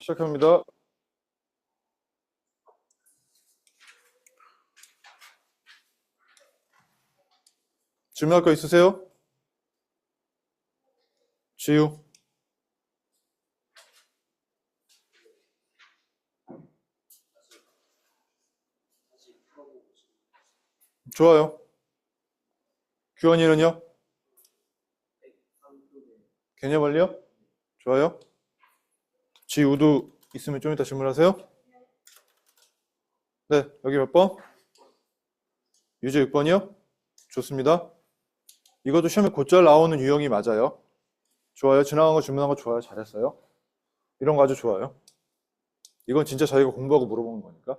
시작합니다. 질문할 거 있으세요? 지우. 좋아요. 규원이는요? 개념 원리요? 좋아요. 지우도 있으면 좀 이따 질문하세요. 네, 여기 몇 번? 유제 6번이요? 좋습니다. 이것도 시험에 곧잘 나오는 유형이 맞아요. 좋아요. 지나간 거 질문한 거 좋아요. 잘했어요. 이런 거 아주 좋아요. 이건 진짜 자기가 공부하고 물어보는 거니까.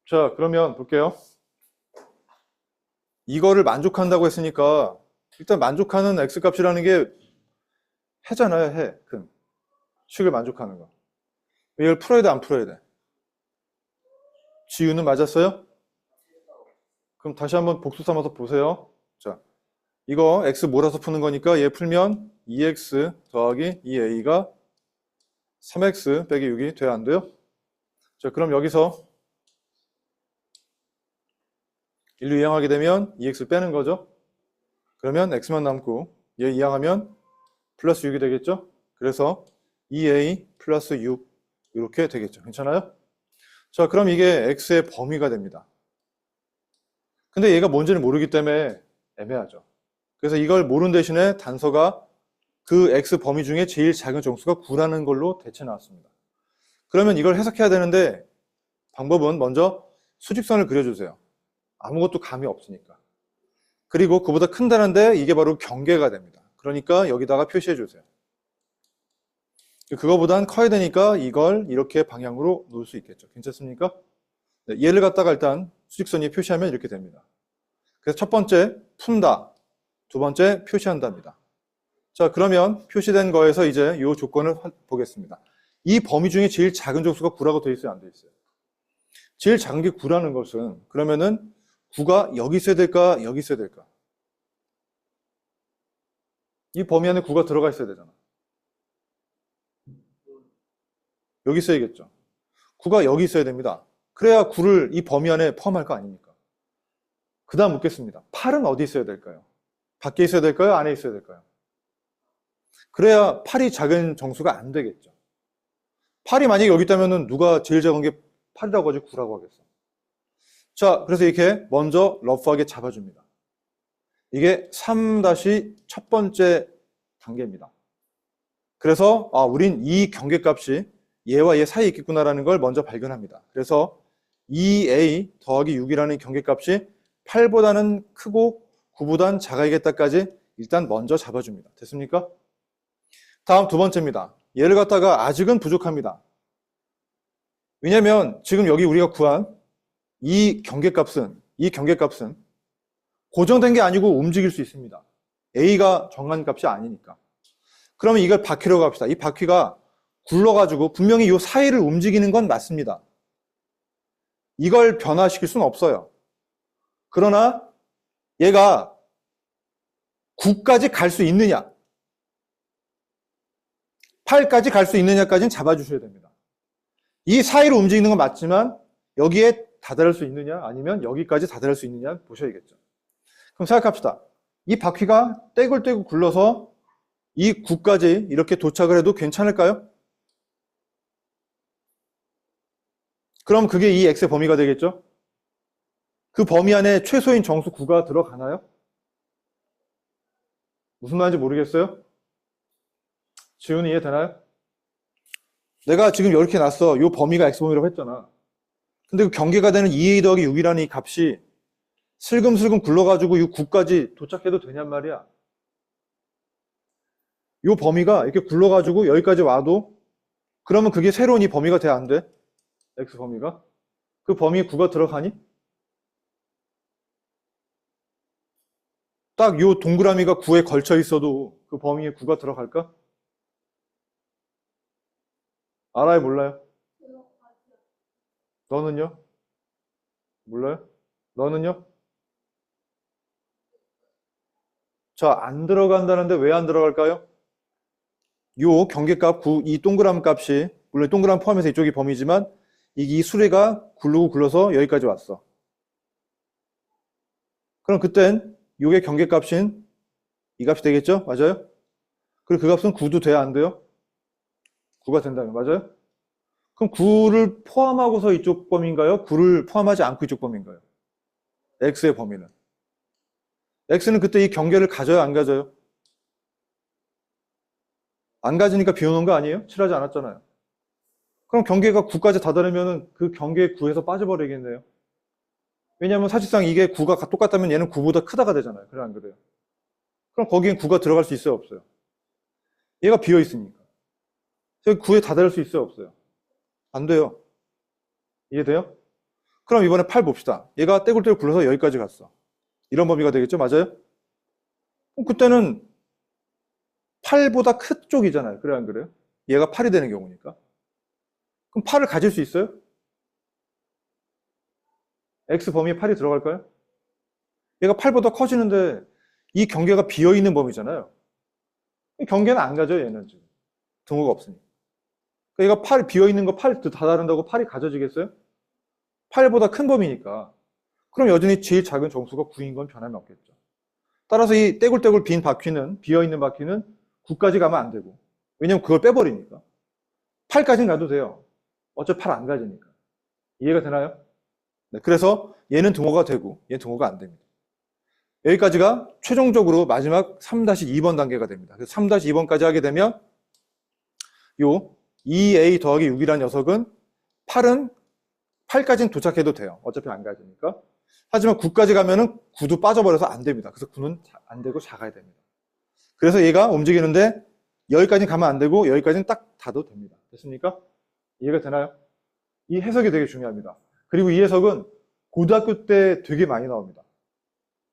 자, 그러면 볼게요. 이거를 만족한다고 했으니까 일단 만족하는 x값이라는 게 해잖아요. 해. 큰. 식을 만족하는 거. 이걸 풀어야 돼, 안 풀어야 돼? 지우는 맞았어요? 그럼 다시 한번 복수 삼아서 보세요. 자, 이거 x 몰아서 푸는 거니까 얘 풀면 2x 더하기 2a가 3x 빼기 6이 돼야 안 돼요? 자, 그럼 여기서 1로 이항하게 되면 2x 빼는 거죠. 그러면 x만 남고 얘 이항하면 플러스 6이 되겠죠. 그래서 2a 플러스 6 이렇게 되겠죠. 괜찮아요? 자, 그럼 이게 x의 범위가 됩니다. 근데 얘가 뭔지는 모르기 때문에 애매하죠. 그래서 이걸 모르는 대신에 단서가 그 x 범위 중에 제일 작은 정수가 9라는 걸로 대체 나왔습니다. 그러면 이걸 해석해야 되는데 방법은 먼저 수직선을 그려주세요. 아무것도 감이 없으니까. 그리고 그보다 큰다는데 이게 바로 경계가 됩니다. 그러니까 여기다가 표시해 주세요. 그거보단 커야 되니까 이걸 이렇게 방향으로 놓을 수 있겠죠. 괜찮습니까? 네, 얘를 갖다가 일단 수직선 위에 표시하면 이렇게 됩니다. 그래서 첫 번째 푼다, 두 번째 표시한답니다. 자, 그러면 표시된 거에서 이제 이 조건을 보겠습니다. 이 범위 중에 제일 작은 정수가 9라고 되어 있어요, 안 되어 있어요? 제일 작은 게 9라는 것은 그러면은 9가 여기 있어야 될까, 여기 있어야 될까? 이 범위 안에 9가 들어가 있어야 되잖아. 여기 있어야겠죠. 9가 여기 있어야 됩니다. 그래야 9를 이 범위 안에 포함할 거 아닙니까? 그 다음 묻겠습니다. 8은 어디 있어야 될까요? 밖에 있어야 될까요? 안에 있어야 될까요? 그래야 8이 작은 정수가 안 되겠죠. 8이 만약에 여기 있다면 누가 제일 작은 게 8이라고 하지 9라고 하겠어. 자, 그래서 이렇게 먼저 러프하게 잡아줍니다. 이게 3 첫 번째 단계입니다. 그래서 우린 이 경계값이 얘와 얘 사이에 있겠구나라는 걸 먼저 발견합니다. 그래서 2a 더하기 6이라는 경계값이 8보다는 크고 9보다는 작아야겠다까지 일단 먼저 잡아줍니다. 됐습니까? 다음 두 번째입니다. 얘를 갖다가 아직은 부족합니다. 왜냐하면 지금 여기 우리가 구한 이 경계값은 고정된 게 아니고 움직일 수 있습니다. a가 정한 값이 아니니까. 그러면 이걸 바퀴라고 합시다. 이 바퀴가 굴러가지고 분명히 이 사이를 움직이는 건 맞습니다. 이걸 변화시킬 수는 없어요. 그러나 얘가 9까지 갈 수 있느냐, 8까지 갈 수 있느냐까지는 잡아주셔야 됩니다. 이 사이로 움직이는 건 맞지만 여기에 다다를 수 있느냐 아니면 여기까지 다다를 수 있느냐 보셔야겠죠. 그럼 생각합시다. 이 바퀴가 떼굴떼굴 굴러서 이 9까지 이렇게 도착을 해도 괜찮을까요? 그럼 그게 이 x의 범위가 되겠죠? 그 범위 안에 최소인 정수 9가 들어가나요? 무슨 말인지 모르겠어요? 지훈이 이해되나요? 내가 지금 이렇게 놨어. 이 범위가 x범위라고 했잖아. 근데 그 경계가 되는 2a 더하기 6이라는 이 값이 슬금슬금 굴러가지고 이 9까지 도착해도 되냔 말이야. 이 범위가 이렇게 굴러가지고 여기까지 와도 그러면 그게 새로운 이 범위가 돼, 안 돼? x 범위가? 그 범위에 9가 들어가니? 딱 이 동그라미가 9에 걸쳐 있어도 그 범위에 9가 들어갈까? 알아요, 몰라요? 너는요? 몰라요? 너는요? 자, 안 들어간다는데 왜 안 들어갈까요? 요 경계값 9, 이 동그라미 값이 물론 동그라미 포함해서 이쪽이 범위지만 이 수레가 굴르고 굴러서 여기까지 왔어. 그럼 그땐 요게 경계값인 이 값이 되겠죠? 맞아요? 그리고 그 값은 9도 돼야 안 돼요? 9가 된다면 맞아요? 그럼 9를 포함하고서 이쪽 범위인가요? 9를 포함하지 않고 이쪽 범위인가요? x의 범위는. x는 그때 이 경계를 가져요? 안 가져요? 안 가지니까 비워놓은 거 아니에요? 칠하지 않았잖아요. 그럼 경계가 9까지 다다르면 그 경계 9에서 빠져버리겠네요. 왜냐하면 사실상 이게 9가 똑같다면 얘는 9보다 크다가 되잖아요. 그래 안 그래요? 그럼 거기엔 9가 들어갈 수 있어요? 없어요? 얘가 비어있으니까. 9에 다다를 수 있어요? 없어요? 안 돼요. 이해돼요? 그럼 이번에 8 봅시다. 얘가 떼굴떼굴 굴러서 여기까지 갔어. 이런 범위가 되겠죠? 맞아요? 그럼 그때는 8보다 큰 쪽이잖아요. 그래 안 그래요? 얘가 8이 되는 경우니까. 그럼 8을 가질 수 있어요? x 범위에 8이 들어갈까요? 얘가 8보다 커지는데 이 경계가 비어있는 범위잖아요. 경계는 안 가져요, 얘는 지금. 등호가 없으니까. 그러니까 얘가 8 비어있는 거 8 다다른다고 8이 가져지겠어요? 8보다 큰 범위니까. 그럼 여전히 제일 작은 정수가 9인 건 변함이 없겠죠. 따라서 이 떼굴떼굴 빈 바퀴는, 비어있는 바퀴는 9까지 가면 안 되고. 왜냐면 그걸 빼버리니까. 8까지는 가도 돼요. 어차피 8 안 가지니까. 이해가 되나요? 네, 그래서 얘는 등호가 되고 얘는 등호가 안 됩니다. 여기까지가 최종적으로 마지막 3-2번 단계가 됩니다. 그래서 3-2번까지 하게 되면 요 2a 더하기 6이라는 녀석은 8까지는 도착해도 돼요. 어차피 안 가지니까. 하지만 9까지 가면은 9도 빠져버려서 안 됩니다. 그래서 9는 안 되고 작아야 됩니다. 그래서 얘가 움직이는데 여기까지는 가면 안 되고 여기까지는 딱 닿아도 됩니다. 됐습니까? 이해가 되나요? 이 해석이 되게 중요합니다. 그리고 이 해석은 고등학교 때 되게 많이 나옵니다.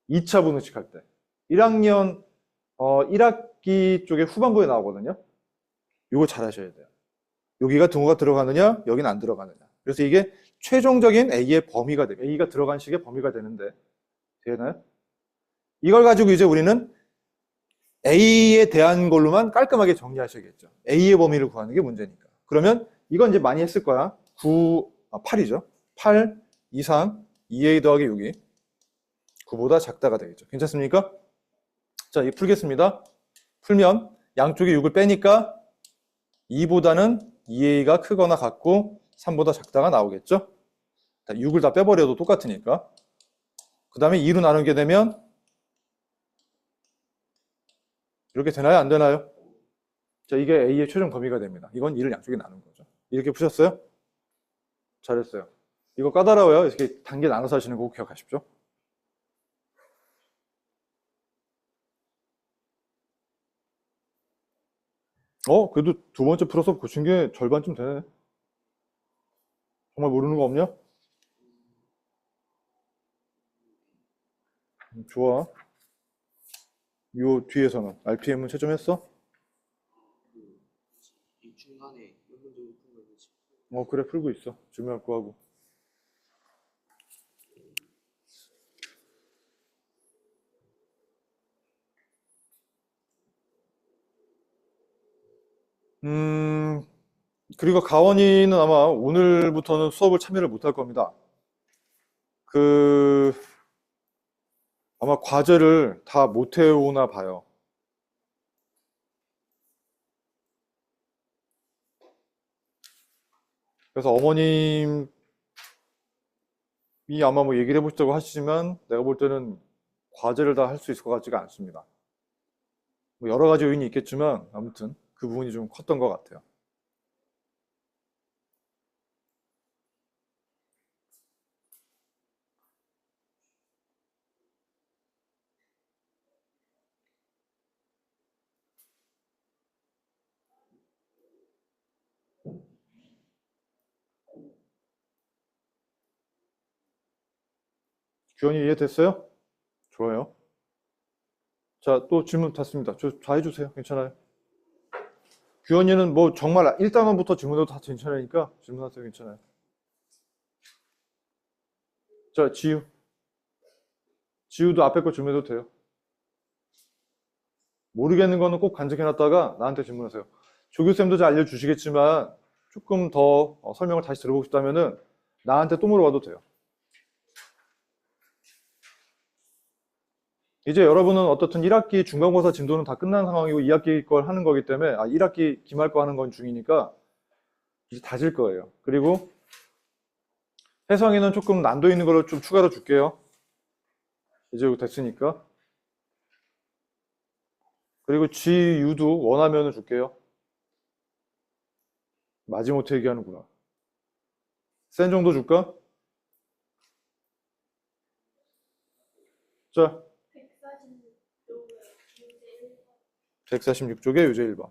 2차 분수식 할 때. 1학년 1학기 쪽에 후반부에 나오거든요. 이거 잘 하셔야 돼요. 여기가 등호가 들어가느냐, 여기는 안 들어가느냐. 그래서 이게 최종적인 A의 범위가 돼요. A가 들어간 식의 범위가 되는데, 되나요? 이걸 가지고 이제 우리는 A에 대한 걸로만 깔끔하게 정리하셔야겠죠. A의 범위를 구하는 게 문제니까. 그러면 이건 이제 많이 했을 거야. 8이죠. 8, 2, 3, 2A 더하기 6이 9보다 작다가 되겠죠. 괜찮습니까? 자, 이거 풀겠습니다. 풀면 양쪽에 6을 빼니까 2보다는 2A가 크거나 같고 3보다 작다가 나오겠죠? 6을 다 빼버려도 똑같으니까. 그 다음에 2로 나누게 되면 이렇게 되나요? 안 되나요? 자, 이게 A의 최종 범위가 됩니다. 이건 2를 양쪽에 나눈 거죠. 이렇게 푸셨어요? 잘했어요. 이거 까다로워요. 이렇게 단계 나눠서 하시는 거 꼭 기억하십시오. 그래도 두 번째 풀어서 고친 게 절반쯤 되네. 정말 모르는 거 없냐? 좋아. 요 뒤에서는 RPM은 채점했어? 이 중간에 몇 번 정도 푼 거지. 그래, 풀고 있어. 질문할 거 하고. 그리고 가원이는 아마 오늘부터는 수업을 참여를 못할 겁니다. 아마 과제를 다 못 해오나 봐요. 그래서 어머님이 아마 뭐 얘기를 해보시자고 하시지만 내가 볼 때는 과제를 다 할 수 있을 것 같지가 않습니다. 뭐 여러 가지 요인이 있겠지만 아무튼 그 부분이 좀 컸던 것 같아요. 규현이 이해됐어요? 좋아요. 자, 또 질문 닫습니다. 다 해주세요. 괜찮아요. 규현이는 뭐 정말 1단원부터 질문해도 다 괜찮으니까 질문하세요. 괜찮아요. 자, 지우도 앞에 거 질문해도 돼요. 모르겠는 거는 꼭 간직해놨다가 나한테 질문하세요. 조교쌤도 잘 알려주시겠지만 조금 더 설명을 다시 들어보고 싶다면은 나한테 또 물어봐도 돼요. 이제 여러분은 어떻든 1학기 중간고사 진도는 다 끝난 상황이고 2학기 걸 하는 거기 때문에 1학기 기말고 하는 건 중이니까 이제 다질 거예요. 그리고 혜성이는 조금 난도 있는 걸로 좀 추가로 줄게요. 이제 됐으니까. 그리고 GU도 원하면 줄게요. 마지못해 얘기하는구나. 센 정도 줄까? 자, 146쪽에 유제 1번.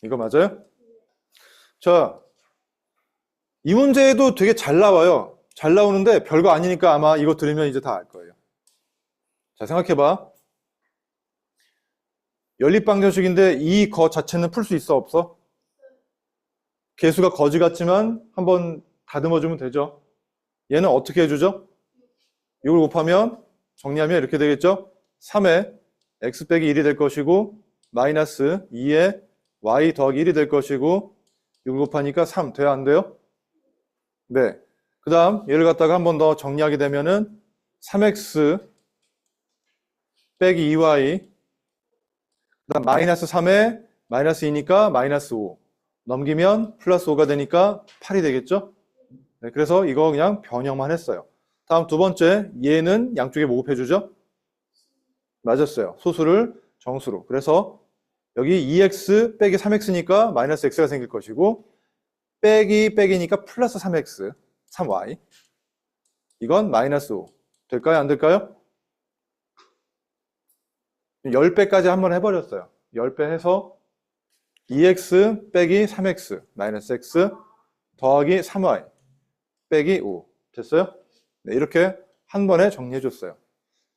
이거 맞아요? 자, 이 문제도 되게 잘 나와요. 잘 나오는데 별거 아니니까 아마 이거 들으면 이제 다 알 거예요. 자, 생각해봐. 연립방정식인데 이 거 자체는 풀 수 있어, 없어? 개수가 거지 같지만 한번 다듬어주면 되죠. 얘는 어떻게 해주죠? 6을 곱하면 정리하면 이렇게 되겠죠? 3에 x 빼기 1이 될 것이고 마이너스 2에 y 더하기 1이 될 것이고 6을 곱하니까 3 돼야 안 돼요? 네. 그 다음 얘를 갖다가 한 번 더 정리하게 되면은 3x 빼기 2y 그 다음 마이너스 3에 마이너스 2니까 마이너스 5 넘기면 플러스 5가 되니까 8이 되겠죠? 네, 그래서 이거 그냥 변형만 했어요. 다음 두 번째 얘는 양쪽에 뭐 곱해주죠? 맞았어요. 소수를 정수로. 그래서 여기 2x 빼기 3x니까 마이너스 x가 생길 것이고 빼기 빼기니까 플러스 3x 3y 이건 마이너스 5 될까요? 안 될까요? 10배까지 한번 해버렸어요. 10배 해서 2x 빼기 3x 마이너스 x 더하기 3y 빼기 5 됐어요? 네, 이렇게 한 번에 정리해줬어요.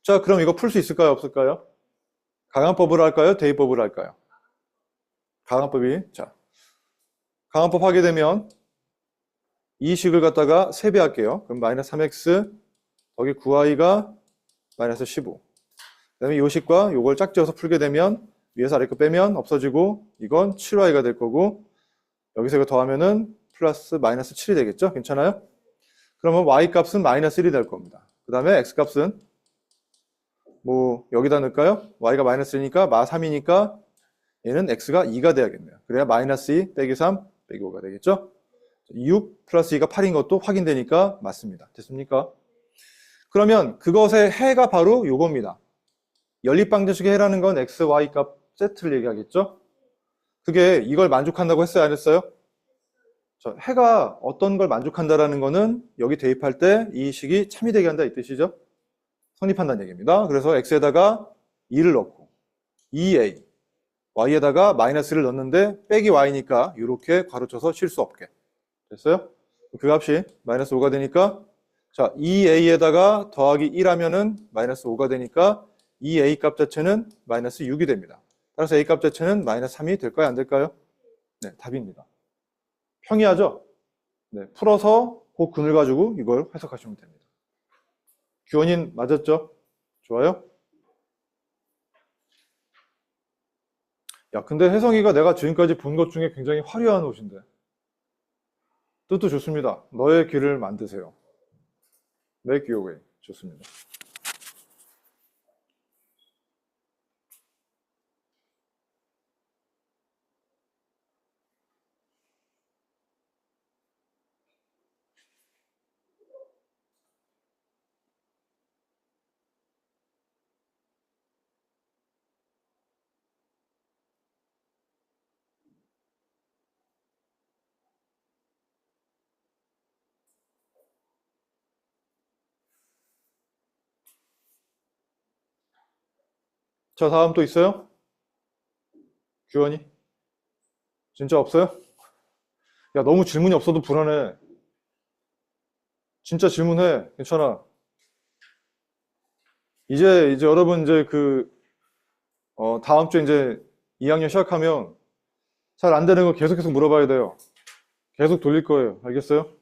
자, 그럼 이거 풀 수 있을까요? 없을까요? 가강법으로 할까요? 대입법으로 할까요? 가강법이 자, 가강법 하게 되면 이 식을 갖다가 3배 할게요. 그럼 마이너스 3x 더하기 9y가 마이너스 15 그 다음에 이 식과 이걸 짝지어서 풀게 되면 위에서 아래 거 빼면 없어지고 이건 7y가 될 거고 여기서 이거 더하면은 플러스 마이너스 7이 되겠죠? 괜찮아요? 그러면 y 값은 마이너스 1이 될 겁니다. 그 다음에 x 값은 뭐 여기다 넣을까요? y가 마이너스 1이니까 마 3이니까 얘는 x가 2가 돼야겠네요. 그래야 마이너스 2 빼기 3 빼기 5가 되겠죠? 6 플러스 2가 8인 것도 확인되니까 맞습니다. 됐습니까? 그러면 그것의 해가 바로 요겁니다. 연립방정식의 해라는 건 x, y 값 세트를 얘기하겠죠? 그게 이걸 만족한다고 했어요? 안 했어요? 해가 어떤 걸 만족한다라는 거는 여기 대입할 때 이 식이 참이 되게 한다 이 뜻이죠? 성립한다는 얘기입니다. 그래서 x에다가 2를 넣고 2a y에다가 마이너스를 넣는데 빼기 y니까 이렇게 가로쳐서 쉴 수 없게 됐어요? 그 값이 마이너스 5가 되니까 자 2a에다가 더하기 1 하면은 마이너스 5가 되니까 2a 값 자체는 마이너스 6이 됩니다. 따라서 a 값 자체는 마이너스 3이 될까요? 안 될까요? 네, 답입니다. 평이하죠? 네, 풀어서 그 근을 가지고 이걸 해석하시면 됩니다. 규원인 맞았죠? 좋아요? 야, 근데 혜성이가 내가 지금까지 본 것 중에 굉장히 화려한 옷인데. 뜻도 좋습니다. 너의 길을 만드세요. Make your way. 좋습니다. 자, 다음 또 있어요? 규원이? 진짜 없어요? 야, 너무 질문이 없어도 불안해. 진짜 질문해. 괜찮아. 이제 여러분 다음 주에 이제 2학년 시작하면 잘 안 되는 거 계속 물어봐야 돼요. 계속 돌릴 거예요. 알겠어요?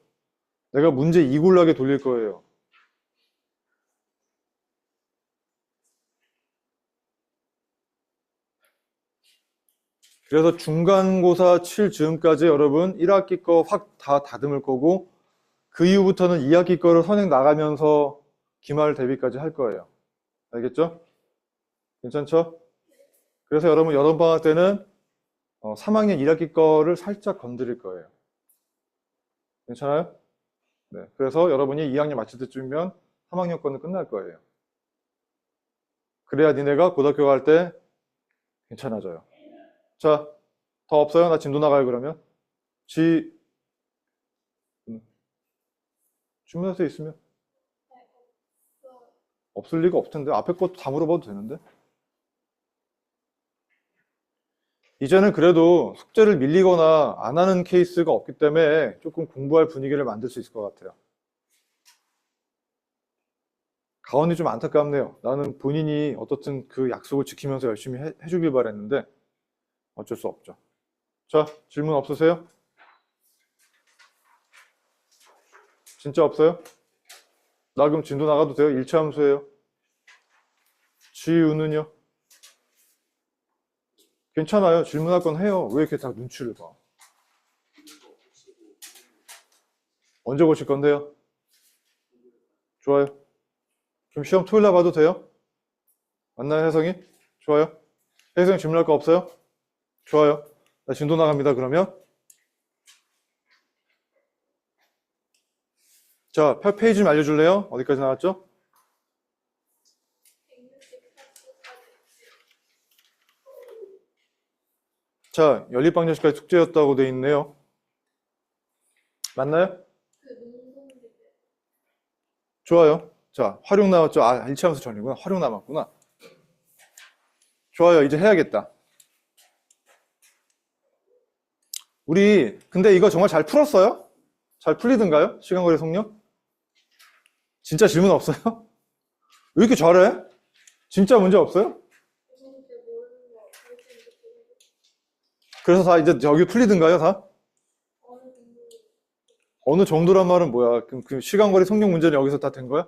내가 문제 이굴나게 돌릴 거예요. 그래서 중간고사 칠 즈음까지 여러분 1학기 거 확 다 다듬을 거고 그 이후부터는 2학기 거를 선행 나가면서 기말 대비까지 할 거예요. 알겠죠? 괜찮죠? 그래서 여러분 여름방학 때는 3학년 1학기 거를 살짝 건드릴 거예요. 괜찮아요? 네. 그래서 여러분이 2학년 마칠 때쯤이면 3학년 거는 끝날 거예요. 그래야 니네가 고등학교 갈 때 괜찮아져요. 자, 더 없어요? 나 진도 나가요, 그러면? 주문할 수 있으면? 없을 리가 없텐데. 앞에 것도 다 물어봐도 되는데. 이제는 그래도 숙제를 밀리거나 안 하는 케이스가 없기 때문에 조금 공부할 분위기를 만들 수 있을 것 같아요. 가온이 좀 안타깝네요. 나는 본인이 어떻든 그 약속을 지키면서 열심히 해주길 바랬는데 어쩔 수 없죠. 자, 질문 없으세요? 진짜 없어요? 나 그럼 진도 나가도 돼요? 1차 함수예요. 지우는요? 괜찮아요. 질문할 건 해요. 왜 이렇게 다 눈치를 봐? 언제 보실 건데요? 좋아요. 그럼 시험 토요일 날 봐도 돼요? 맞나요, 혜성이? 좋아요. 혜성이 질문할 거 없어요? 좋아요. 나 진도 나갑니다, 그러면. 자, 페이지 좀 알려줄래요? 어디까지 나왔죠? 자, 연립방정식까지 숙제였다고 돼 있네요. 맞나요? 좋아요. 자, 활용 나왔죠? 아, 1차 함수 전이구나. 활용 남았구나. 좋아요. 이제 해야겠다. 우리 근데 이거 정말 잘 풀었어요? 잘 풀리던가요? 시간거리 속력? 진짜 질문 없어요? 왜 이렇게 잘해? 진짜 문제 없어요? 그래서 다 이제 여기 풀리던가요, 다? 어느 정도란 말은 뭐야? 그럼 그 시간거리 속력 문제는 여기서 다 된 거야?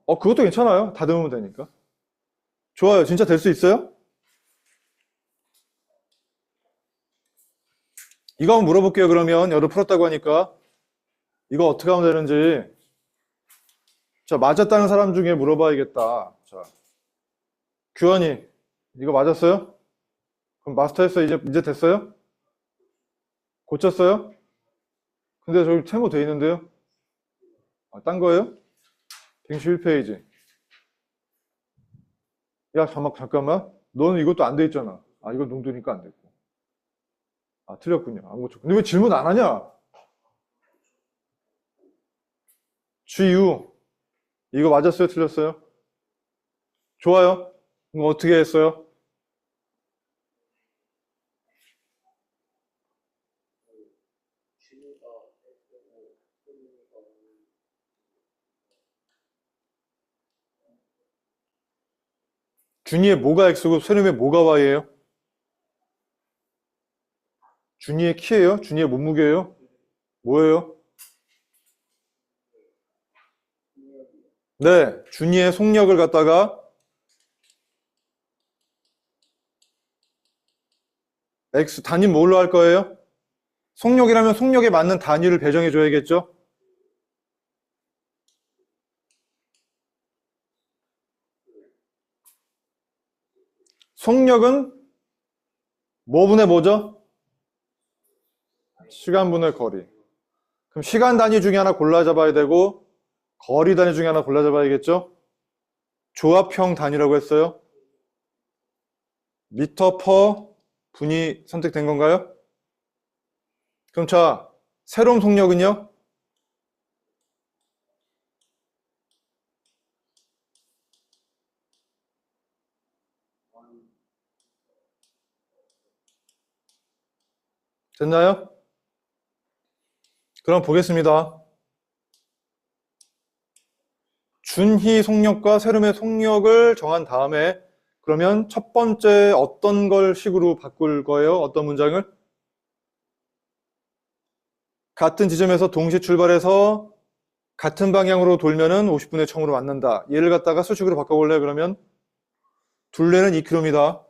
그것도 괜찮아요. 다듬으면 되니까. 좋아요. 진짜 될 수 있어요? 이거 한번 물어볼게요, 그러면. 여러 풀었다고 하니까. 이거 어떻게 하면 되는지. 자, 맞았다는 사람 중에 물어봐야겠다. 자, 규환이, 이거 맞았어요? 그럼 마스터 했어요? 이제 됐어요? 고쳤어요? 근데 저기 채모 돼 있는데요? 딴 거예요? 111페이지. 야, 잠깐만. 너는 이것도 안 돼 있잖아. 이거 농도니까 안 됐고. 틀렸군요. 안 고쳤고. 근데 왜 질문 안 하냐? GU. 이거 맞았어요? 틀렸어요? 좋아요. 그럼 어떻게 했어요? 준이의 뭐가 X고 세름의 뭐가 Y예요? 준이의 키예요? 준이의 몸무게예요? 뭐예요? 네, 준이의 속력을 갖다가 X 단위 뭘로 할 거예요? 속력이라면 속력에 맞는 단위를 배정해 줘야겠죠? 속력은 뭐분의 뭐죠? 시간분의 거리. 그럼 시간 단위 중에 하나 골라 잡아야 되고 거리 단위 중에 하나 골라 잡아야겠죠? 조합형 단위라고 했어요. 미터 퍼 분이 선택된 건가요? 그럼 자, 새로운 속력은요? 됐나요? 그럼 보겠습니다. 준희 속력과 세름의 속력을 정한 다음에 그러면 첫 번째 어떤 걸 식으로 바꿀 거예요? 어떤 문장을? 같은 지점에서 동시에 출발해서 같은 방향으로 돌면은 50분의 1000으로 만난다. 얘를 갖다가 수식으로 바꿔볼래요? 그러면 둘레는 2km입니다.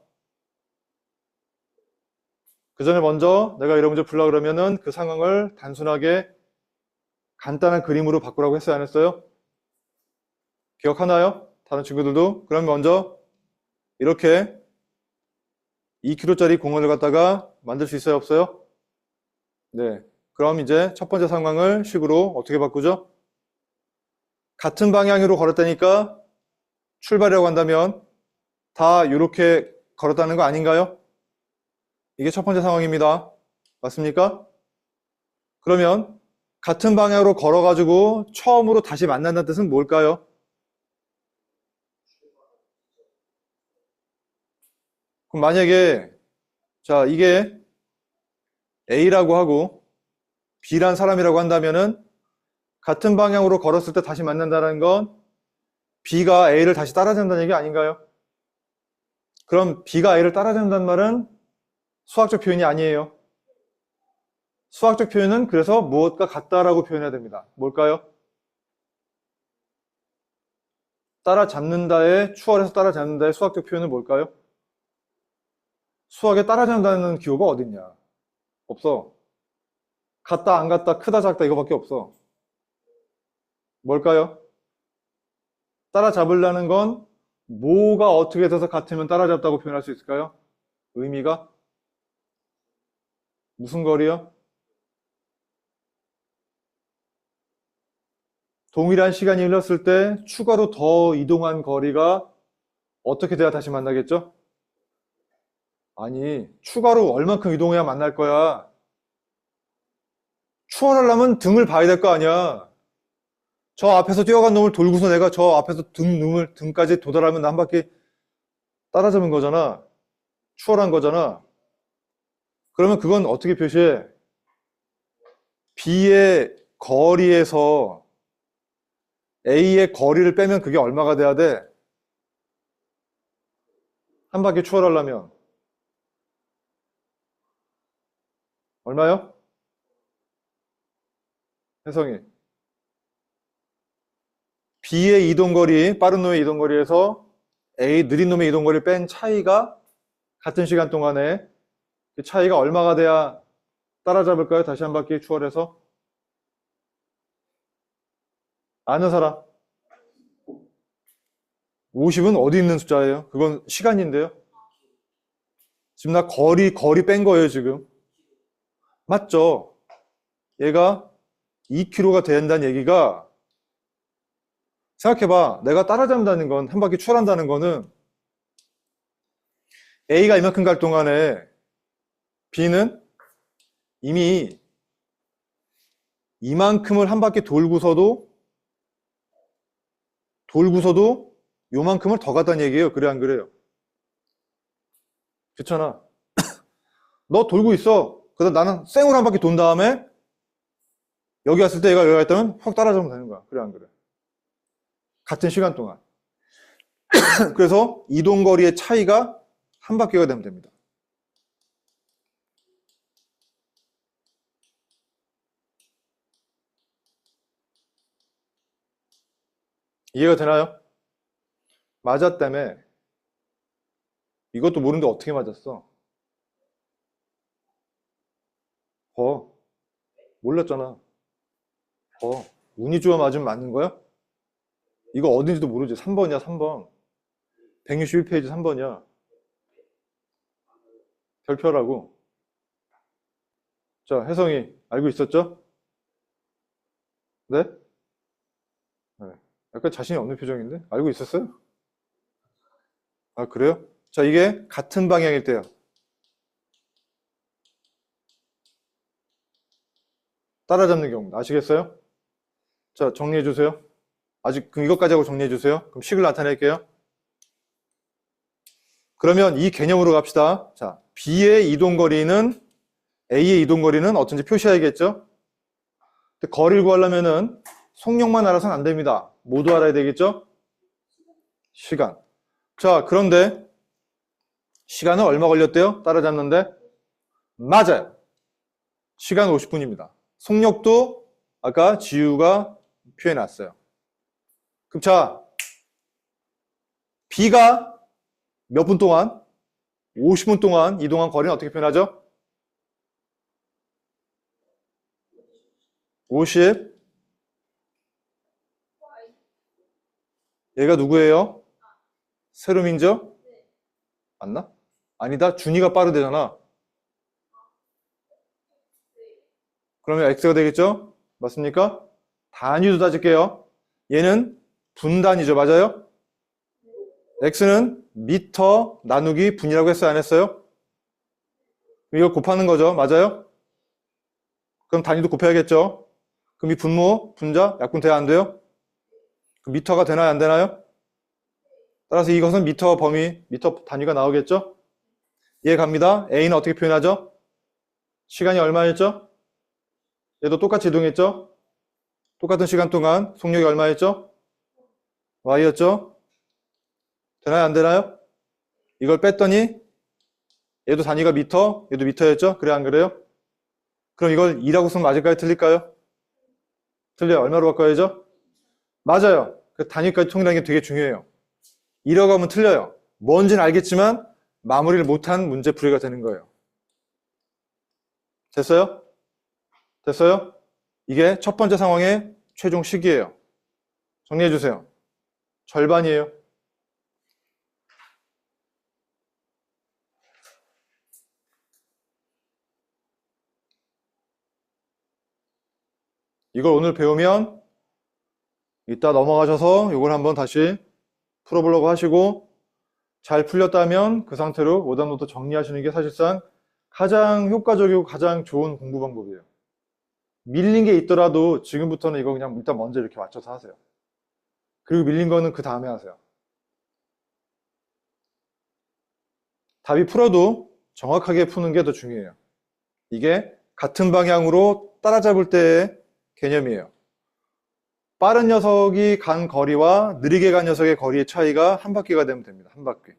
그 전에 먼저 내가 이런 문제 풀라 그러면은 그 상황을 단순하게 간단한 그림으로 바꾸라고 했어요, 안 했어요? 기억하나요? 다른 친구들도? 그럼 먼저 이렇게 2km짜리 공원을 갖다가 만들 수 있어요, 없어요? 네. 그럼 이제 첫 번째 상황을 식으로 어떻게 바꾸죠? 같은 방향으로 걸었다니까 출발이라고 한다면 다 이렇게 걸었다는 거 아닌가요? 이게 첫 번째 상황입니다. 맞습니까? 그러면 같은 방향으로 걸어가지고 처음으로 다시 만난다는 뜻은 뭘까요? 그럼 만약에 자 이게 A라고 하고 B란 사람이라고 한다면은 같은 방향으로 걸었을 때 다시 만난다는 건 B가 A를 다시 따라잡는다는 얘기 아닌가요? 그럼 B가 A를 따라잡는다는 말은 수학적 표현이 아니에요. 수학적 표현은 그래서 무엇과 같다라고 표현해야 됩니다. 뭘까요? 따라잡는다의 추월해서 따라잡는다의 수학적 표현은 뭘까요? 수학에 따라잡는다는 기호가 어딨냐? 없어. 같다, 안 같다, 크다, 작다 이거밖에 없어. 뭘까요? 따라잡으려는 건 뭐가 어떻게 돼서 같으면 따라잡다고 표현할 수 있을까요? 의미가? 무슨 거리요? 동일한 시간이 흘렀을 때 추가로 더 이동한 거리가 어떻게 돼야 다시 만나겠죠? 아니, 추가로 얼만큼 이동해야 만날 거야? 추월하려면 등을 봐야 될 거 아니야. 저 앞에서 뛰어간 놈을 돌고서 내가 저 앞에서 등까지 도달하면 한 바퀴 따라잡은 거잖아. 추월한 거잖아. 그러면 그건 어떻게 표시해? B의 거리에서 A의 거리를 빼면 그게 얼마가 돼야 돼? 한 바퀴 추월하려면 얼마요? 혜성이 B의 이동거리, 빠른 놈의 이동거리에서 A, 느린 놈의 이동거리를 뺀 차이가 같은 시간 동안에 그 차이가 얼마가 돼야 따라잡을까요? 다시 한 바퀴 추월해서 아는 사람 50은 어디 있는 숫자예요? 그건 시간인데요. 지금 나 거리 뺀 거예요 지금. 맞죠? 얘가 2km가 된다는 얘기가 생각해봐. 내가 따라잡는다는 건 한 바퀴 추월한다는 거는 A가 이만큼 갈 동안에 B는 이미 이만큼을 한 바퀴 돌고서도 요만큼을 더 갔다는 얘기예요. 그래 안 그래요? 그렇잖아. 너 돌고 있어. 그래서 나는 쌩으로 한 바퀴 돈 다음에 여기 왔을 때 얘가 여기 갔다면 확 따라잡으면 되는 거야. 그래 안 그래? 같은 시간 동안. 그래서 이동거리의 차이가 한 바퀴가 되면 됩니다. 이해가 되나요? 맞았다며. 이것도 모르는데 어떻게 맞았어? 몰랐잖아. 운이 좋아 맞으면 맞는 거야? 이거 어딘지도 모르지. 3번이야, 3번. 161페이지 3번이야. 별표라고. 자, 혜성이 알고 있었죠? 네? 네. 약간 자신이 없는 표정인데? 알고 있었어요? 아, 그래요? 자, 이게 같은 방향일 때요. 따라잡는 경우. 아시겠어요? 자, 정리해 주세요. 아직 그럼 이것까지 하고 정리해 주세요. 그럼 식을 나타낼게요. 그러면 이 개념으로 갑시다. 자, B의 이동거리는 A의 이동거리는 어떤지 표시해야겠죠? 근데 거리를 구하려면은 속력만 알아서는 안 됩니다. 뭐도 알아야 되겠죠? 시간. 자, 그런데 시간은 얼마 걸렸대요? 따라잡는데? 맞아요. 시간 50분입니다. 속력도 아까 지우가 표해놨어요. 그럼 자, B가 몇 분 동안? 50분 동안 이동한 거리는 어떻게 표현하죠? 50. 얘가 누구예요? 세롬인죠? 맞나? 아니다. 준이가 빠르대잖아. 그러면 x가 되겠죠? 맞습니까? 단위도 따질게요. 얘는 분단위죠. 맞아요? x는 미터 나누기 분이라고 했어요? 안 했어요? 이걸 곱하는 거죠. 맞아요? 그럼 단위도 곱해야겠죠? 그럼 이 분모, 분자, 약분 돼야 안 돼요? 그럼 미터가 되나요? 안 되나요? 따라서 이것은 미터 범위, 미터 단위가 나오겠죠? 얘 갑니다. a는 어떻게 표현하죠? 시간이 얼마였죠? 얘도 똑같이 이동했죠? 똑같은 시간 동안 속력이 얼마였죠? y였죠? 되나요? 안 되나요? 이걸 뺐더니 얘도 단위가 미터, 얘도 미터였죠? 그래 안 그래요? 그럼 이걸 2라고 쓰면 맞을까요? 틀릴까요? 틀려요. 얼마로 바꿔야죠? 맞아요. 그 단위까지 통일하는 게 되게 중요해요. 2라고 하면 틀려요. 뭔지는 알겠지만 마무리를 못한 문제 풀이가 되는 거예요. 됐어요? 됐어요? 이게 첫 번째 상황의 최종 식이에요. 정리해 주세요. 절반이에요. 이걸 오늘 배우면 이따 넘어가셔서 이걸 한번 다시 풀어보려고 하시고 잘 풀렸다면 그 상태로 오답노트 정리하시는 게 사실상 가장 효과적이고 가장 좋은 공부 방법이에요. 밀린 게 있더라도 지금부터는 이거 그냥 일단 먼저 이렇게 맞춰서 하세요. 그리고 밀린 거는 그 다음에 하세요. 답이 풀어도 정확하게 푸는 게 더 중요해요. 이게 같은 방향으로 따라잡을 때의 개념이에요. 빠른 녀석이 간 거리와 느리게 간 녀석의 거리의 차이가 한 바퀴가 되면 됩니다. 한 바퀴.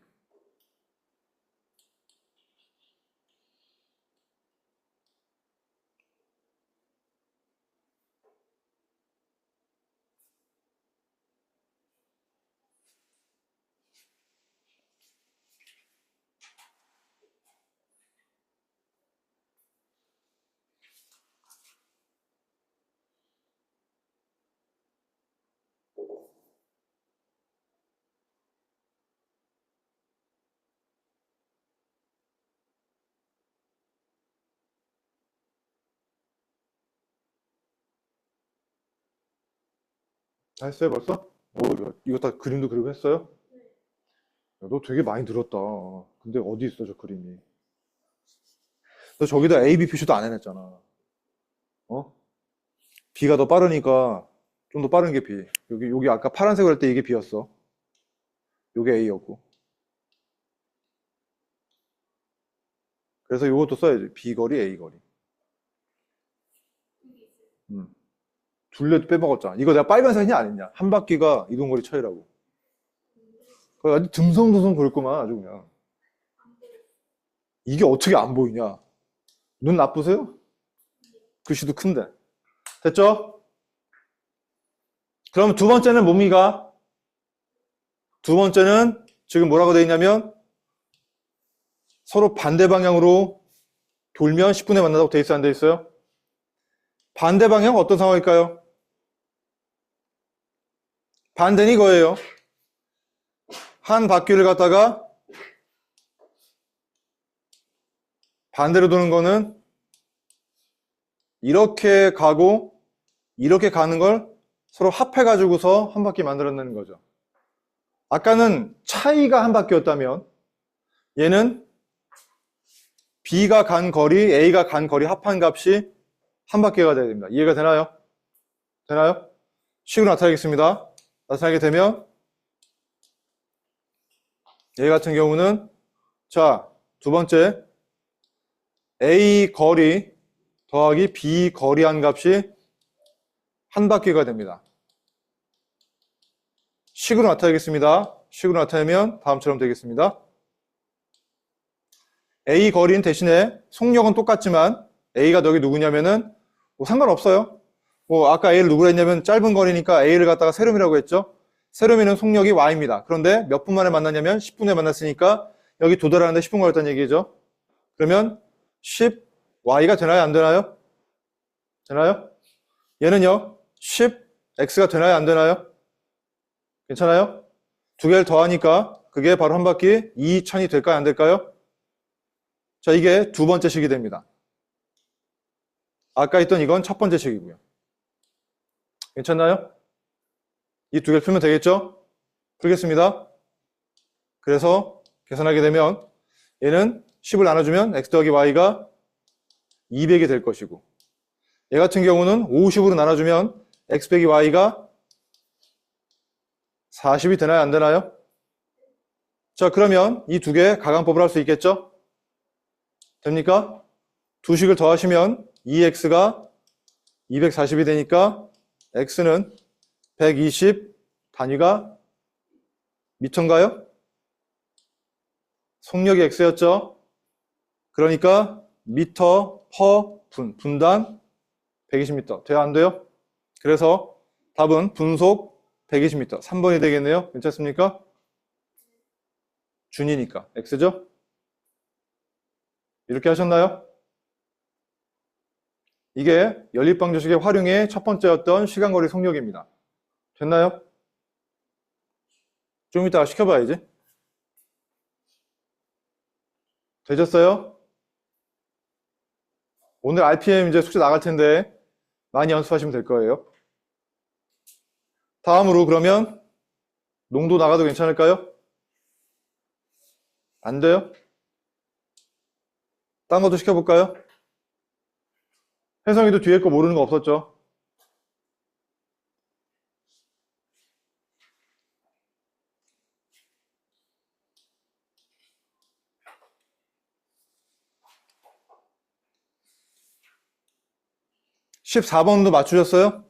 다 했어요 벌써? 이거 다 그림도 그리고 했어요? 야, 너 되게 많이 늘었다. 근데 어디 있어 저 그림이? 너 저기다 A, B 표시도 안 해냈잖아. 어? B가 더 빠르니까 좀 더 빠른 게 B. 여기 아까 파란색으로 할 때 이게 B였어. 요게 A였고. 그래서 요것도 써야지. B 거리, A 거리. 둘레도 빼먹었잖아. 이거 내가 빨간색이냐 안 했냐? 한 바퀴가 이동거리 차이라고. 그거 아주 듬성듬성 그랬구만 아주 그냥. 이게 어떻게 안 보이냐? 눈 나쁘세요? 글씨도 큰데. 됐죠? 그럼 두 번째는 뭡니까? 두 번째는 지금 뭐라고 되어 있냐면 서로 반대 방향으로 돌면 10분에 만나다고 돼 있어 안 돼 있어요? 반대 방향 어떤 상황일까요? 반대는 이거예요. 한 바퀴를 갖다가 반대로 도는 거는 이렇게 가고 이렇게 가는 걸 서로 합해가지고서 한 바퀴 만들어내는 거죠. 아까는 차이가 한 바퀴였다면 얘는 B가 간 거리, A가 간 거리 합한 값이 한 바퀴가 돼야 됩니다. 이해가 되나요? 되나요? 식으로 나타내겠습니다. 나타나게 되면 얘 같은 경우는 자, 두 번째 A 거리 더하기 B 거리 한 값이 한 바퀴가 됩니다. 식으로 나타내겠습니다. 식으로 나타내면 다음처럼 되겠습니다. A 거리는 대신에 속력은 똑같지만 A가 여기 누구냐면은 뭐 상관없어요. 뭐 아까 A를 누구로 했냐면 짧은 거리니까 A를 갖다가 세름이라고 했죠. 세로미는 속력이 y입니다. 그런데 몇 분 만에 만났냐면 10분에 만났으니까 여기 도달하는데 10분 걸렸다는 얘기죠. 그러면 10y가 되나요? 안 되나요? 되나요? 얘는요, 10x가 되나요? 안 되나요? 괜찮아요? 두 개를 더하니까 그게 바로 한 바퀴 2000이 될까요? 안 될까요? 자, 이게 두 번째 식이 됩니다. 아까 있던 이건 첫 번째 식이고요. 괜찮나요? 이 두 개를 풀면 되겠죠? 풀겠습니다. 그래서 계산하게 되면 얘는 10을 나눠주면 x 더하기 y가 200이 될 것이고, 얘 같은 경우는 50으로 나눠주면 x 빼기 y가 40이 되나요? 안 되나요? 자, 그러면 이 두 개 가강법을 할 수 있겠죠? 됩니까? 두 식을 더하시면 2x가 240이 되니까 x는 120 단위가 미터인가요? 속력이 x였죠? 그러니까 미터 퍼 분, 분단 120m. 돼요? 안 돼요? 그래서 답은 분속 120m. 3번이 되겠네요. 괜찮습니까? 준이니까. x죠? 이렇게 하셨나요? 이게 연립방정식의 활용의 첫 번째였던 시간거리 속력입니다. 됐나요? 좀 이따가 시켜봐야지. 되셨어요? 오늘 RPM 이제 숙제 나갈 텐데 많이 연습하시면 될 거예요. 다음으로 그러면 농도 나가도 괜찮을까요? 안 돼요? 딴 것도 시켜볼까요? 혜성이도 뒤에 거 모르는 거 없었죠? (14번도) 맞추셨어요?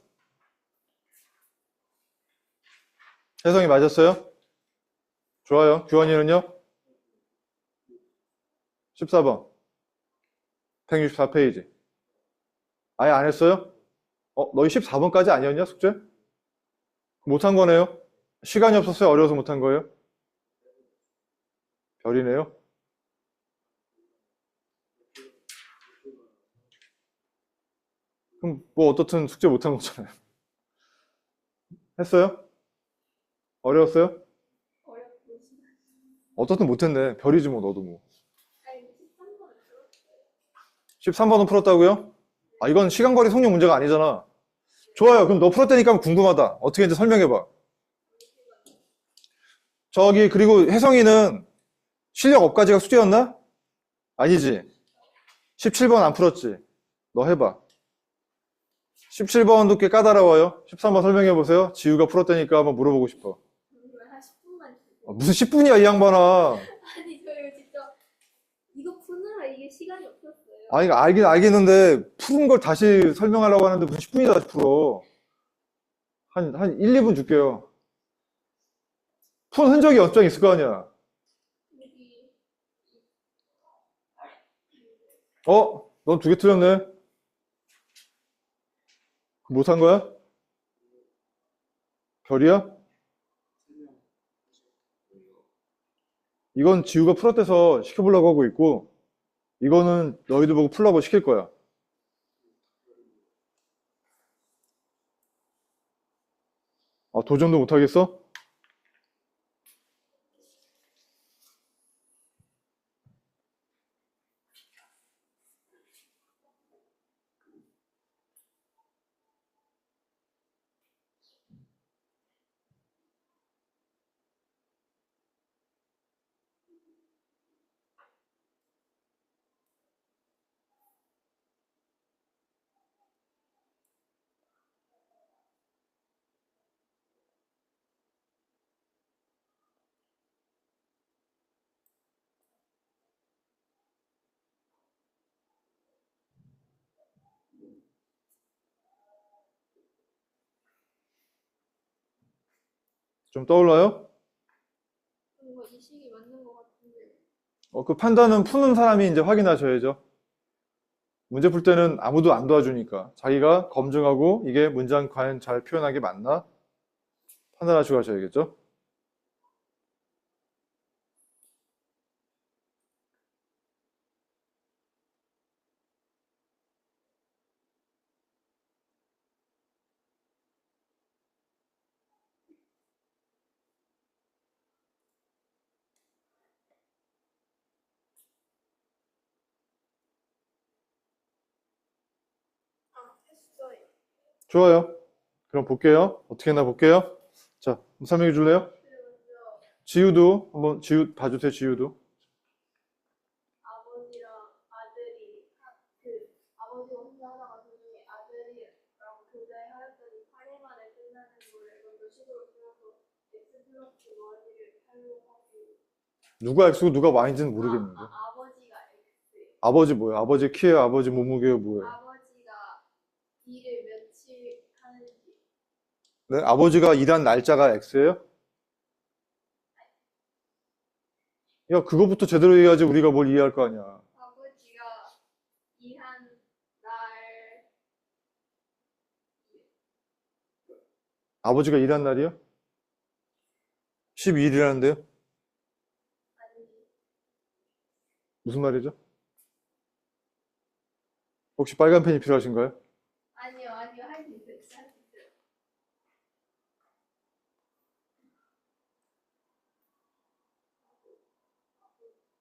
혜성이 맞았어요? 좋아요. 규원이는요? 14번 164페이지 아예 안 했어요? 너희 14번까지 아니었냐 숙제? 못한 거네요? 시간이 없었어요? 어려워서 못한 거예요? 별이네요. 그럼 뭐 어떻든 숙제 못한 거잖아요. 했어요? 어려웠어요? 어떻든 못했네. 별이지 뭐 너도 뭐. 13번은 풀었다고요? 이건 시간거리 속력 문제가 아니잖아. 좋아요. 그럼 너 풀었다니까 궁금하다. 어떻게 이제 설명해봐. 저기 그리고 혜성이는 실력 업까지가 숙제였나? 아니지. 17번 안 풀었지. 너 해봐. 17번도 꽤 까다로워요. 13번 설명해보세요. 지우가 풀었다니까 한번 물어보고 싶어. 한 10분만 무슨 10분이야 이 양반아. 아니 저 이거 진짜 이거 푸느라 이게 시간이 없었어요. 아니 알긴 알겠는데 푸른 걸 다시 설명하려고 하는데 무슨 10분이 다시 풀어. 한 1, 2분 줄게요. 푼 흔적이 연장 있을 거 아니야. 여기 넌 두 개 틀렸네. 못한 거야? 별이야? 이건 지우가 풀었대서 시켜보려고 하고 있고, 이거는 너희들 보고 풀라고 시킬 거야. 도전도 못하겠어? 좀 떠올라요? 뭔가 이 시기 맞는 것 같은데. 그 판단은 푸는 사람이 이제 확인하셔야죠. 문제 풀 때는 아무도 안 도와주니까 자기가 검증하고 이게 문장 과연 잘 표현한 게 맞나 판단하시고 하셔야겠죠? 아, 했어요. 좋아요. 그럼 볼게요. 어떻게 했나 볼게요. 자, 설명해 줄래요? 그래서 지우도 한번 봐주세요. 지우도. 아버지랑 아들이 아버지가 혼자 하다가 도중에 아들이랑 교대하였더니 8일 만에 끝나는 거를 먼저 식으로 풀어서 X 플러스 Y를 활용하고 누가 X고 누가 Y인지는 모르겠는데. 아버지가 X예요. 아버지 뭐예요? 아버지 키예요? 아버지 몸무게예요? 뭐예요? 아버지가 일을 며칠 하는지 네? 아버지가 일한 날짜가 X예요? 야, 그거부터 제대로 얘기하지 우리가 뭘 이해할 거 아니야. 아버지가 일한 날 아버지가 일한 날이요? 12일이라는데요? 아니 무슨 말이죠? 혹시 빨간 펜이 필요하신가요? 아니요 할 수 있어요. 할 수 있어요.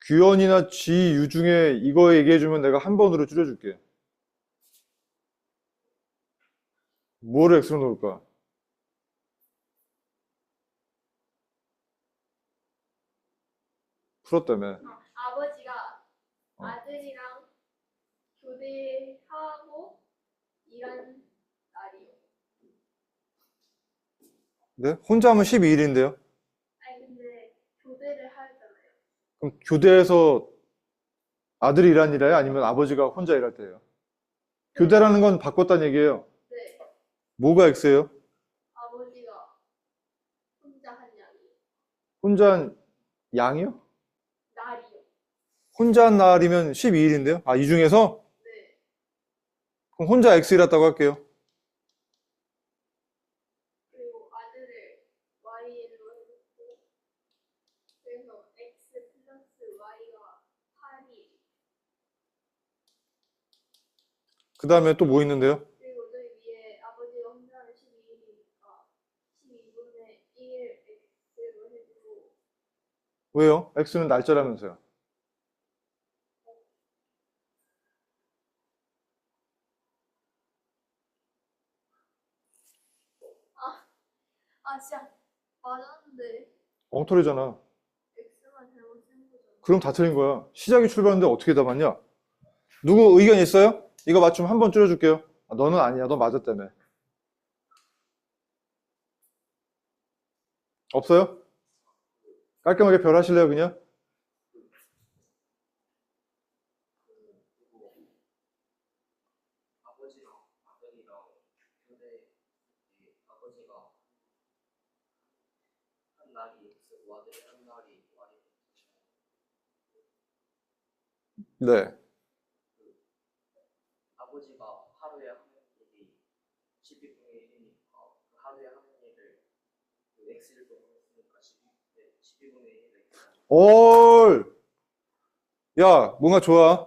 규현이나 지유 중에 이거 얘기해주면 내가 한 번으로 줄여줄게. 뭐를 X로 놓을까? 풀었다며. 아버지가 어. 아들이랑 교대하고 일한 날이요. 네? 혼자 하면 12일인데요? 아니 근데 교대를 하잖아요. 그럼 교대에서 아들이 일한 일이에요? 아니면 아버지가 혼자 일할 때예요? 교대라는 건 바꿨다는 얘기예요. 네, 뭐가 X예요? 아버지가 혼자 한 양이 혼자 한 양이요? 날이요. 혼자 한 날이면 12일인데요? 아, 이 중에서? 네, 그럼 혼자 X 일했다고 할게요. 그리고 아들을 Y로 해줬고 그래서 X 플러스 Y가 8이 그 다음에 또 뭐 있는데요? 그리고 저기 위에 아버지가 혼자 하면 12일이니까 12분의 1 X로 해주고 왜요? X는 날짜라면서요. 진짜 맞았는데 엉터리잖아. X만 잘못 쓴 거잖아. 그럼 다 틀린 거야. 시작이 출발하는데 어떻게 다 맞냐? 누구 의견 있어요? 이거 맞추면 한 번 줄여줄게요. 아, 너는 아니야. 너 맞았다며. 없어요? 깔끔하게 별 하실래요, 그냥? 아버지랑 아들이랑 교대 아버지가 한 날이 X고 아들이 한 날이 Y. 네. 아버지가 하루에 하는 일이 12분의 1이니까 그 하루에 하는 일을 그 X를 적용했으니까 12분의 1 X. 올! 야, 뭔가 좋아.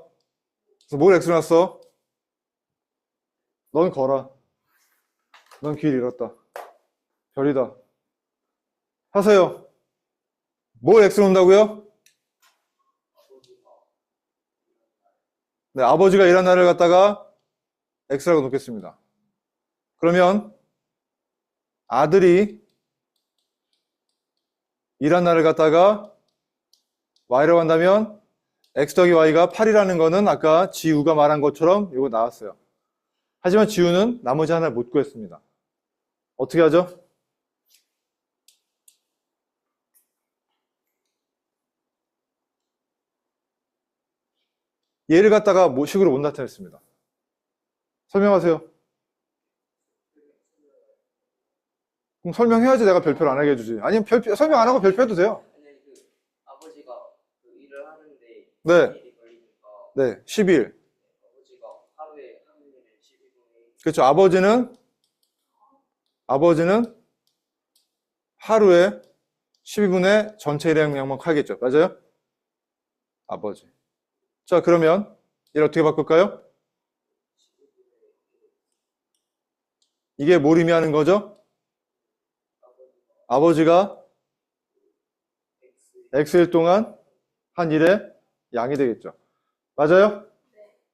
그래서 뭘 X로 놨어? 넌 거라. 넌 길 잃었다. 별이다. 하세요. 뭘 X로 놓는다고요? 네, 아버지가 일한 날을 갖다가 X라고 놓겠습니다. 그러면 아들이 일한 날을 갖다가 Y라고 한다면 X 더하기 Y가 8이라는 거는 아까 지우가 말한 것처럼 이거 나왔어요. 하지만 지우는 나머지 하나를 못 구했습니다. 어떻게 하죠? 얘를 갖다가 뭐 식으로 못 나타냈습니다. 설명하세요. 그럼 설명해야지 내가 별표를 안 하게 해주지. 아니면 설명 안 하고 별표 해도 돼요. 아니 아버지가 그 일을 하는데 네. 12일이 걸리니까 네, 10일. 아버지가 하루에 하는 일을 12분의 1. 그렇죠. 아버지는 하루에 12분의 전체 일행량만 하겠죠. 맞아요? 아버지. 자, 그러면 얘를 어떻게 바꿀까요? 이게 뭘 의미하는 거죠? 아버지가 X일 동안 한 일의 양이 되겠죠. 맞아요?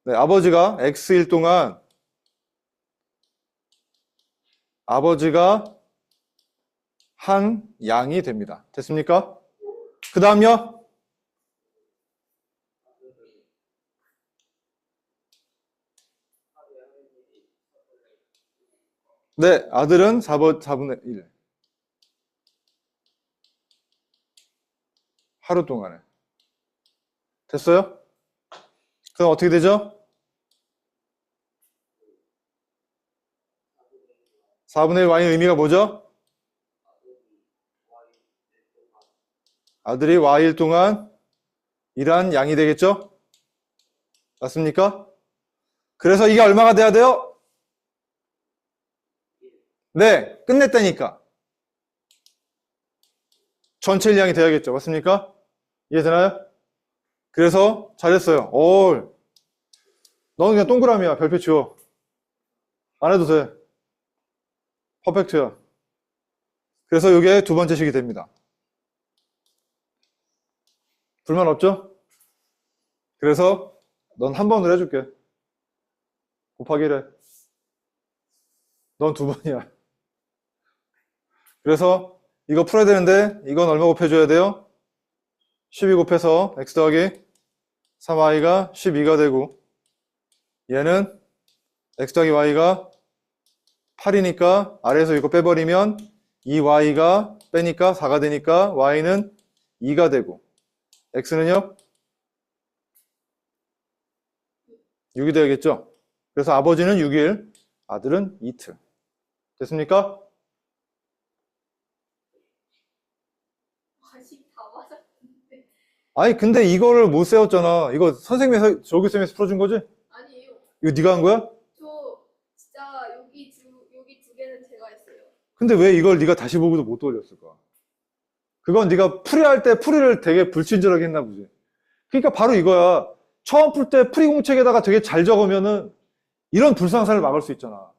네, 아버지가 X일 동안 아버지가 한 양이 됩니다. 됐습니까? 그 다음요. 네, 아들은 4분의 1. 하루 동안에. 됐어요? 그럼 어떻게 되죠? 4분의 1 Y의 의미가 뭐죠? 아들이 Y일 동안 일한 양이 되겠죠? 맞습니까? 그래서 이게 얼마가 돼야 돼요? 네, 끝냈다니까. 전체 일량이 돼야겠죠. 맞습니까? 이해되나요? 그래서 잘했어요. 너는 그냥 동그라미야. 별표 치워. 안 해도 돼. 퍼펙트야. 그래서 이게 두 번째 식이 됩니다. 불만 없죠? 그래서 넌 한 번으로 해줄게. 곱하기 1해. 넌 두 번이야. 그래서 이거 풀어야 되는데 이건 얼마 곱해줘야 돼요? 12 곱해서 x 더하기 3y가 12가 되고 얘는 x 더하기 y가 8이니까 아래에서 이거 빼버리면 2y가 빼니까 4가 되니까 y는 2가 되고 x는요? 6이 되겠죠? 그래서 아버지는 6일, 아들은 이틀. 됐습니까? 아직 다 맞았는데. 아니 근데 이거를 못 세웠잖아. 이거 선생님이 조교쌤에서 풀어준 거지? 아니에요. 이거 네가 한 거야? 저 진짜 여기 두 개는 제가 했어요. 근데 왜 이걸 네가 다시 보고도 못 돌렸을까? 그건 네가 풀이할 때 풀이를 되게 불친절하게 했나 보지. 그러니까 바로 이거야. 처음 풀 때 풀이 공책에다가 되게 잘 적으면은 이런 불상사를 막을 수 있잖아.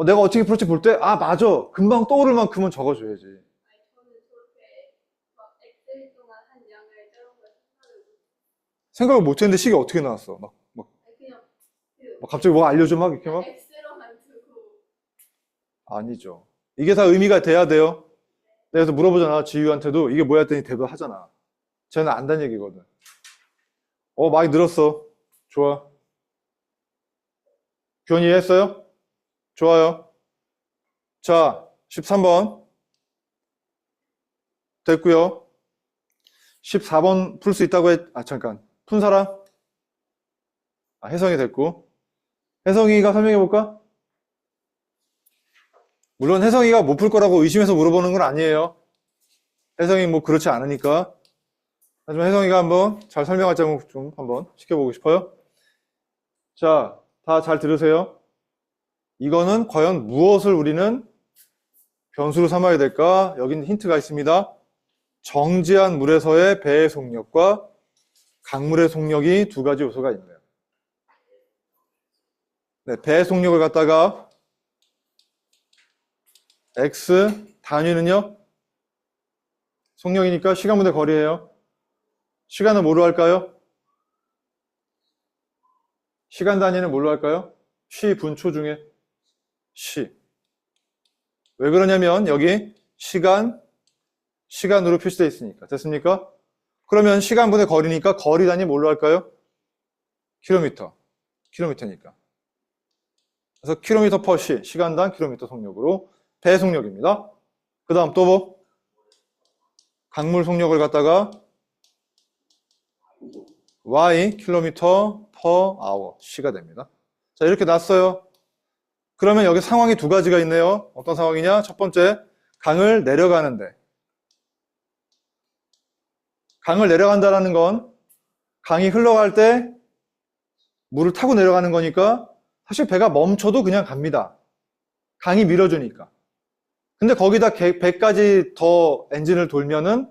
내가 어떻게 풀지 볼 때, 아, 맞아. 금방 떠오를 만큼은 적어줘야지. 아니 저는 저렇게 막 엑셀 동안 한 양을 저런 걸 생각을 못 했는데 식이 어떻게 나왔어? 아니 그냥 갑자기 뭐 알려줘 막 이렇게 막? 엑스로만 두고 아니죠. 이게 다 의미가 돼야 돼요. 내가 그래서 물어보잖아. 지유한테도 이게 뭐야 했더니 대답하잖아. 쟤는 안다는 얘기거든. 많이 늘었어. 좋아. 규현이 이해했어요? 좋아요. 자, 13번. 됐고요. 14번 풀 수 있다고 잠깐. 푼 사람? 혜성이 됐고. 혜성이가 설명해 볼까? 물론 혜성이가 못 풀 거라고 의심해서 물어보는 건 아니에요. 혜성이 뭐 그렇지 않으니까. 하지만 혜성이가 한번 잘 설명할 점 좀 한번 시켜보고 싶어요. 자, 다 잘 들으세요. 이거는 과연 무엇을 우리는 변수로 삼아야 될까? 여기는 힌트가 있습니다. 정지한 물에서의 배의 속력과 강물의 속력이 두 가지 요소가 있네요. 네, 배의 속력을 갖다가 x 단위는요? 속력이니까 시간분의 거리예요. 시간은 뭐로 할까요? 시간 단위는 뭘로 할까요? 시 분초 중에 시. 왜 그러냐면 여기 시간으로 표시되어 있으니까. 됐습니까? 그러면 시간분의 거리니까 거리 단위 뭘로 할까요? 킬로미터니까. 그래서 킬로미터 퍼 시, 시간당 킬로미터 속력으로 배 속력입니다. 그 다음 또 뭐? 강물 속력을 갖다가 y 킬로미터 퍼 아워 시가 됩니다. 자, 이렇게 놨어요. 그러면 여기 상황이 두 가지가 있네요. 어떤 상황이냐? 첫 번째, 강을 내려가는데. 강을 내려간다는 건 강이 흘러갈 때 물을 타고 내려가는 거니까 사실 배가 멈춰도 그냥 갑니다. 강이 밀어주니까. 근데 거기다 100가지 더 엔진을 돌면은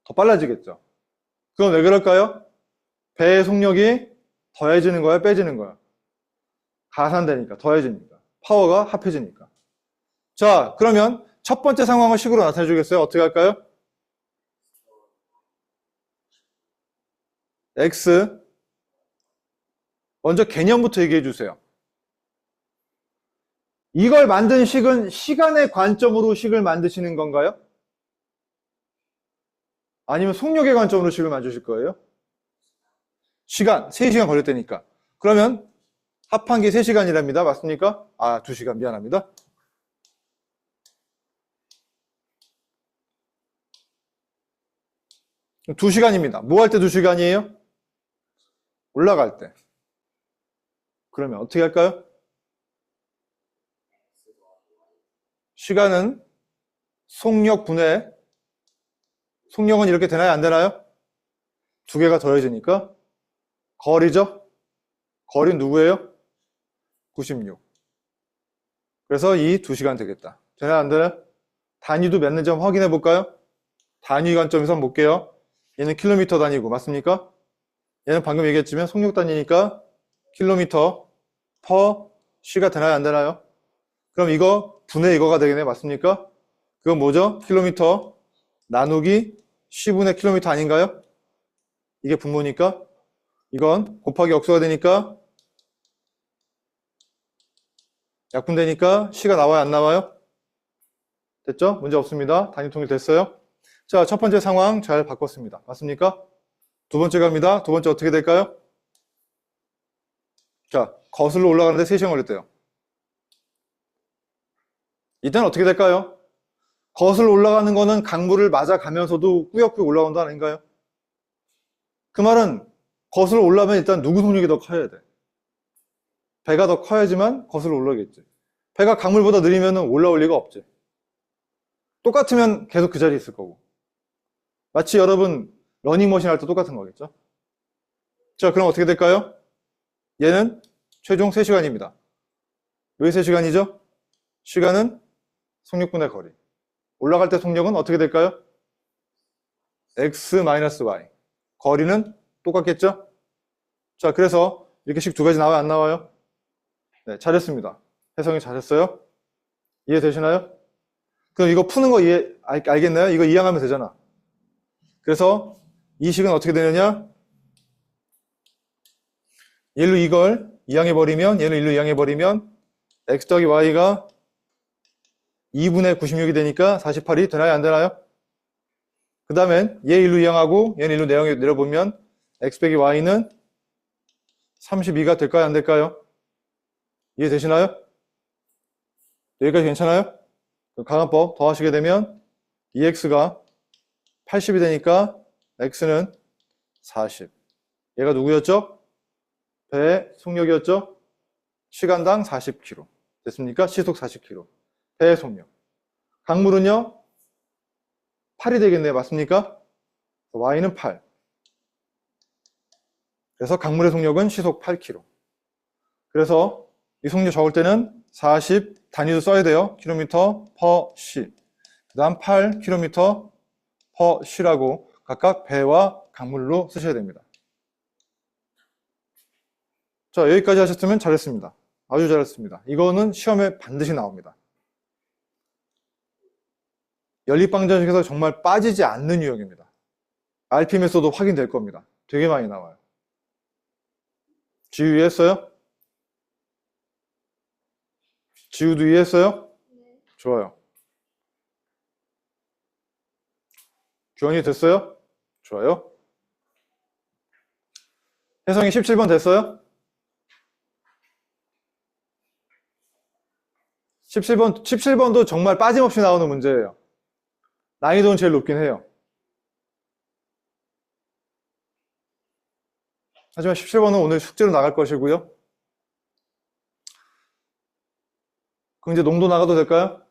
더 빨라지겠죠. 그건 왜 그럴까요? 배의 속력이 더해지는 거야, 빼지는 거야? 가산되니까, 더해지니까. 파워가 합해지니까. 자, 그러면 첫 번째 상황을 식으로 나타내 주겠어요? 어떻게 할까요? X. 먼저 개념부터 얘기해 주세요. 이걸 만든 식은 시간의 관점으로 식을 만드시는 건가요? 아니면 속력의 관점으로 식을 만드실 거예요? 시간, 3시간 걸렸다니까. 그러면 합한기 3시간이랍니다. 맞습니까? 아, 2시간 미안합니다. 두 시간입니다. 뭐 할 때 2시간이에요? 올라갈 때. 그러면 어떻게 할까요? 시간은 속력분의, 속력은 이렇게 되나요? 안 되나요? 두 개가 더해지니까 거리죠? 거리는 누구예요? 96. 그래서 이 2시간 되겠다. 되나요? 안 되나요? 단위도 맞는지 한번 확인해 볼까요? 단위 관점에서 한번 볼게요. 얘는 킬로미터 단위고 맞습니까? 얘는 방금 얘기했지만 속력 단위니까 킬로미터 퍼 시가 되나요? 안 되나요? 그럼 이거 분의 이거가 되겠네. 맞습니까? 그건 뭐죠? 킬로미터 나누기 시분의 킬로미터 아닌가요? 이게 분모니까 이건 곱하기 억수가 되니까 약분되니까 시가 나와요? 안 나와요? 됐죠? 문제 없습니다. 단위 통일 됐어요? 자, 첫 번째 상황 잘 바꿨습니다. 맞습니까? 두 번째 갑니다. 두 번째 어떻게 될까요? 자, 거슬러 올라가는데 3시간 걸렸대요. 이때는 어떻게 될까요? 거슬러 올라가는 거는 강물을 맞아가면서도 꾸역꾸역 올라온다 아닌가요? 그 말은 거슬러 올라가면 일단 누구 속력이 더 커야 돼? 배가 더 커야지만 거슬러 올라오겠지. 배가 강물보다 느리면 올라올 리가 없지. 똑같으면 계속 그 자리에 있을 거고. 마치 여러분 러닝머신 할 때 똑같은 거겠죠? 자, 그럼 어떻게 될까요? 얘는 최종 3시간입니다. 왜 3시간이죠? 시간은 속력분의 거리. 올라갈 때 속력은 어떻게 될까요? x-y. 거리는 똑같겠죠? 자, 그래서 이렇게 식 두 가지 나와요? 안 나와요? 네, 잘했습니다. 해석이 잘했어요? 이해되시나요? 그럼 이거 푸는 거 알겠나요? 이거 이항하면 되잖아. 그래서 이 식은 어떻게 되느냐? 얘로 이걸 이항해버리면, 얘를 일로 이항해버리면 x 더하기 y가 2분의 96이 되니까 48이 되나요? 안 되나요? 그 다음엔 얘 일로 이항하고 얘는 일로 내려보면 x 빼기 y는 32가 될까요? 안 될까요? 이해되시나요? 여기까지 괜찮아요? 강화법 더하시게 되면 2x가 80이 되니까 x는 40. 얘가 누구였죠? 배의 속력이었죠? 시간당 40km. 됐습니까? 시속 40km. 배의 속력. 강물은요? 8이 되겠네요. 맞습니까? y는 8. 그래서 강물의 속력은 시속 8km. 그래서 이 속력 적을 때는 40 단위도 써야 돼요. 킬로미터 퍼 시. 그 다음 8 킬로미터 퍼 시라고 각각 배와 강물로 쓰셔야 됩니다. 자, 여기까지 하셨으면 잘했습니다. 아주 잘했습니다. 이거는 시험에 반드시 나옵니다. 연립방정식에서 정말 빠지지 않는 유형입니다. RPM에서도 확인될 겁니다. 되게 많이 나와요. 지우 이해했어요? 지우도 이해했어요? 네. 좋아요. 교환이 됐어요? 좋아요. 혜성이 17번 됐어요? 17번도 정말 빠짐없이 나오는 문제예요. 난이도는 제일 높긴 해요. 하지만 17번은 오늘 숙제로 나갈 것이고요. 그럼 이제 농도 나가도 될까요?